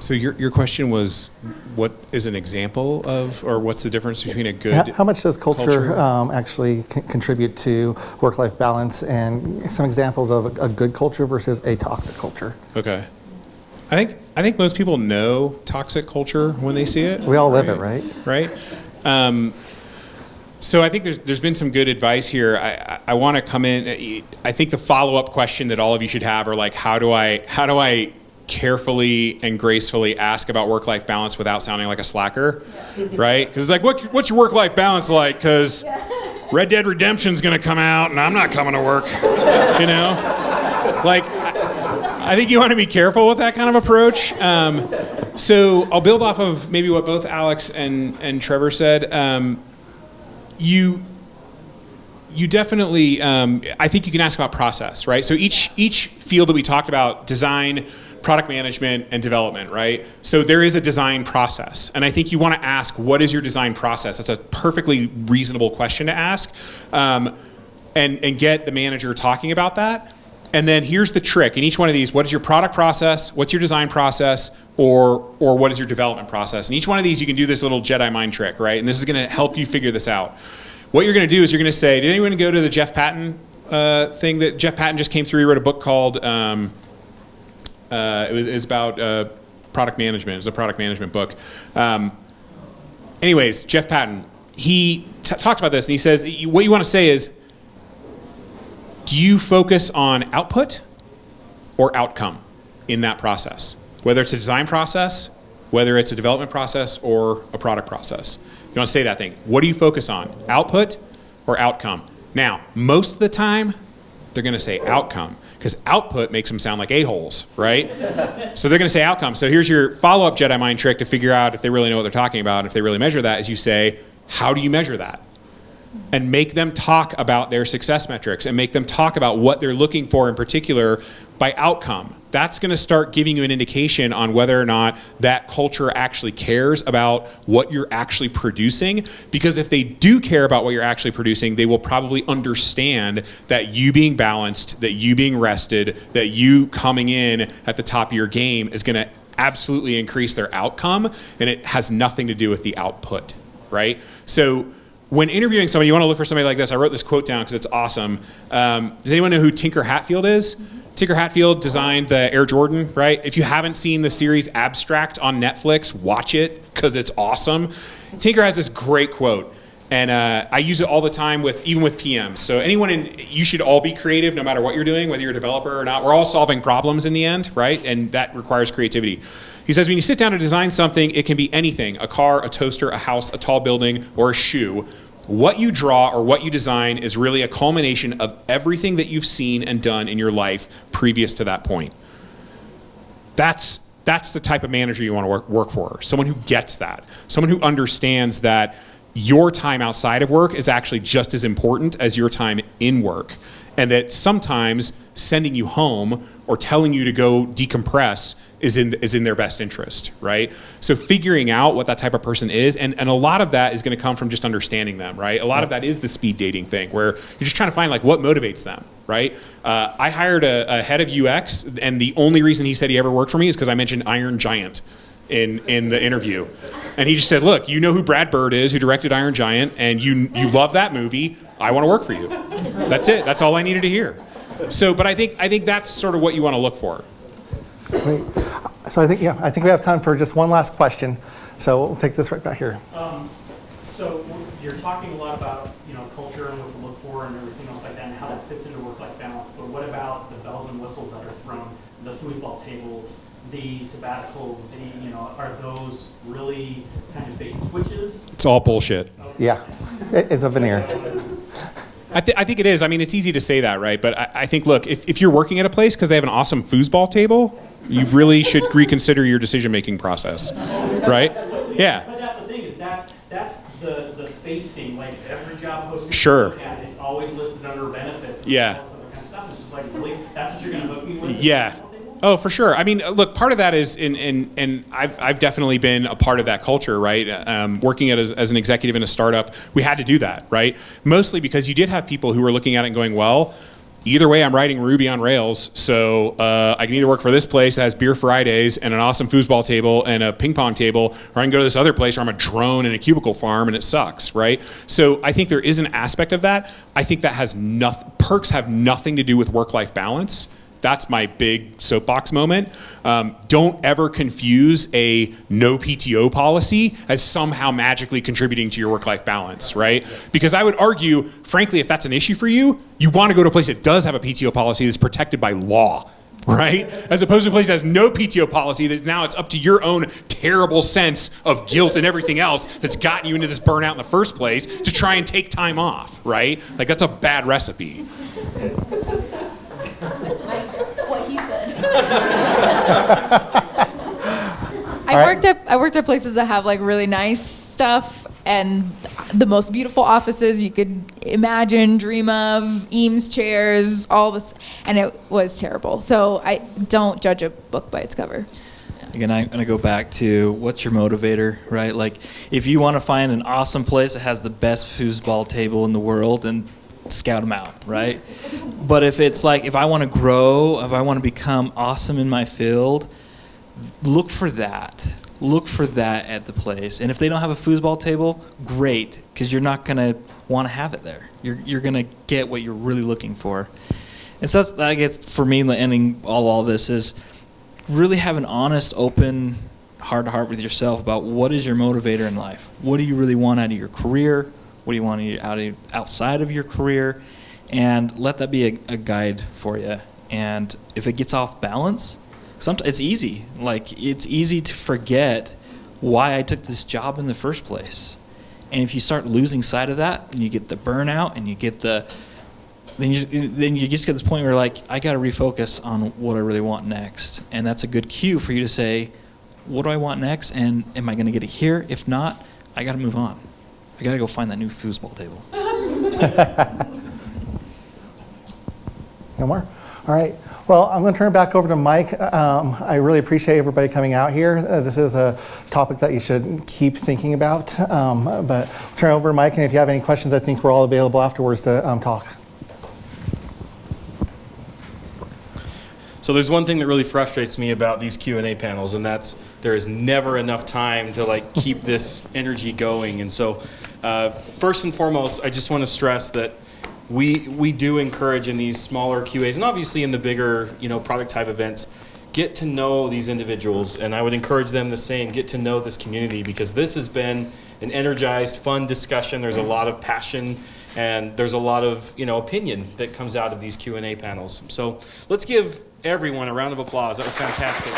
S3: So your question was, what is an example of, or what's the difference between a good
S1: How much does culture actually contribute to work-life balance, and some examples of a good culture versus a toxic culture?
S3: Okay. I I think most people know toxic culture when they see it.
S1: We all live it, right?
S3: Right? So I think there's been some good advice here. I want to come in. I think the follow-up question that all of you should have are like, how do I carefully and gracefully ask about work-life balance without sounding like a slacker, right? Because it's like, what's your work-life balance like? Because Red Dead Redemption's going to come out, and I'm not coming to work, you know? Like, I think you want to be careful with that kind of approach. So I'll build off of maybe what both Alex and Trevor said. You definitely, I think you can ask about process, right? So each field that we talked about, design, product management, and development, right? So there is a design process. And I think you want to ask, what is your design process? That's a perfectly reasonable question to ask. And get the manager talking about that. And then here's the trick. In each one of these, what is your product process? What's your design process? Or what is your development process? And each one of these, you can do this little Jedi mind trick, right? And this is going to help you figure this out. What you're going to do is you're going to say, did anyone go to the Jeff Patton thing that Jeff Patton just came through? He wrote a book called, it was about product management. It was a product management book. Anyways, Jeff Patton, he talks about this, and he says, what you want to say is, do you focus on output or outcome in that process? Whether it's a design process, whether it's a development process, or a product process. You want to say that thing. What do you focus on? Output or outcome? Now, most of the time, they're going to say outcome, because output makes them sound like a-holes, right? So they're going to say outcome. So here's your follow-up Jedi mind trick to figure out if they really know what they're talking about, and if they really measure that, is you say, how do you measure that? And make them talk about their success metrics, and make them talk about what they're looking for in particular by outcome. That's going to start giving you an indication on whether or not that culture actually cares about what you're actually producing. Because if they do care about what you're actually producing, they will probably understand that you being balanced, that you being rested, that you coming in at the top of your game is going to absolutely increase their outcome, and it has nothing to do with the output, right? So when interviewing somebody, you want to look for somebody like this. I wrote this quote down because it's awesome. Does anyone know who Tinker Hatfield is? Tinker Hatfield designed the Air Jordan, right? If you haven't seen the series Abstract on Netflix, watch it because it's awesome. Tinker has this great quote, and I use it all the time even with PMs. So you should all be creative no matter what you're doing, whether you're a developer or not. We're all solving problems in the end, right? And that requires creativity. He says, when you sit down to design something, it can be anything: a car, a toaster, a house, a tall building, or a shoe. What you draw or what you design is really a culmination of everything that you've seen and done in your life previous to that point. That's the type of manager you want to work for. Someone who gets that. Someone who understands that your time outside of work is actually just as important as your time in work. And that sometimes sending you home or telling you to go decompress is in their best interest, right? So figuring out what that type of person is, and a lot of that is going to come from just understanding them, right? A lot of that is the speed dating thing, where you're just trying to find like what motivates them, right? I hired a head of UX, and the only reason he said he ever worked for me is because I mentioned Iron Giant in the interview. And he just said, look, you know who Brad Bird is, who directed Iron Giant, and you love that movie. I want to work for you. That's it. That's all I needed to hear. So, but I think that's sort of what you want to look for.
S1: Great. So I think we have time for just one last question. So we'll take this right back here.
S8: So you're talking a lot about culture and what to look for and everything else like that, and how that fits into work-life balance. But what about the bells and whistles that are thrown? The foosball tables, the sabbaticals, are those really kind of bait and switches?
S3: It's all bullshit.
S8: Okay.
S1: Yeah, it's a veneer.
S3: I think it is. I mean, it's easy to say that, right? But I think, look, if you're working at a place because they have an awesome foosball table, you really should reconsider your decision-making process, right? Yeah.
S8: But that's the thing, is that's the facing, like every job posting.
S3: Sure.
S8: It's always listed under benefits. And
S3: Yeah.
S8: all this other kind of stuff. It's just like, really, that's what you're going to hook me with?
S3: Yeah. Oh, for sure. I mean, look, part of that is, and I've definitely been a part of that culture, right? Working as an executive in a startup, we had to do that, right? Mostly because you did have people who were looking at it and going, well, either way, I'm writing Ruby on Rails, so I can either work for this place that has Beer Fridays and an awesome foosball table and a ping pong table, or I can go to this other place where I'm a drone in a cubicle farm and it sucks, right? So I think there is an aspect of that. I think that perks have nothing to do with work-life balance. that's my big soapbox moment. Don't ever confuse a no PTO policy as somehow magically contributing to your work-life balance, right? Because I would argue, frankly, if that's an issue for you, you want to go to a place that does have a PTO policy that's protected by law, right? As opposed to a place that has no PTO policy that now it's up to your own terrible sense of guilt and everything else that's gotten you into this burnout in the first place to try and take time off, right? Like, that's a bad recipe.
S2: What he said. I worked at places that have like really nice stuff and the most beautiful offices you could imagine, dream of, Eames chairs, all this, and it was terrible. So I don't judge a book by its cover.
S4: Again, I'm going to go back to what's your motivator, right? Like, if you want to find an awesome place that has the best foosball table in the world, then scout them out, right? But if it's like, if I want to grow, if I want to become awesome in my field, look for that. Look for that at the place. And if they don't have a foosball table, great, because you're not going to want to have it there. You're going to get what you're really looking for. And so that's, I guess, for me, the ending all this is really have an honest, open, heart-to-heart with yourself about what is your motivator in life. What do you really want out of your career? What do you want outside of your career? And let that be a guide for you. And if it gets off balance, sometimes it's easy. Like, it's easy to forget why I took this job in the first place. And if you start losing sight of that, and you get the burnout, and you get then you just get to this point where, like, I got to refocus on what I really want next. And that's a good cue for you to say, what do I want next? And am I going to get it here? If not, I got to move on. I got to go find that new foosball table.
S1: No more? All right. Well, I'm going to turn it back over to Mike. I really appreciate everybody coming out here. This is a topic that you should keep thinking about. But I'll turn it over to Mike, and if you have any questions, I think we're all available afterwards to talk.
S9: So there's one thing that really frustrates me about these Q&A panels, and that's there is never enough time to like keep this energy going. And so first and foremost, I just want to stress that we do encourage in these smaller QAs, and obviously in the bigger, product type events, get to know these individuals, and I would encourage them the same, get to know this community, because this has been an energized, fun discussion. There's a lot of passion, and there's a lot of, opinion that comes out of these Q&A panels. So let's give everyone a round of applause. That was fantastic.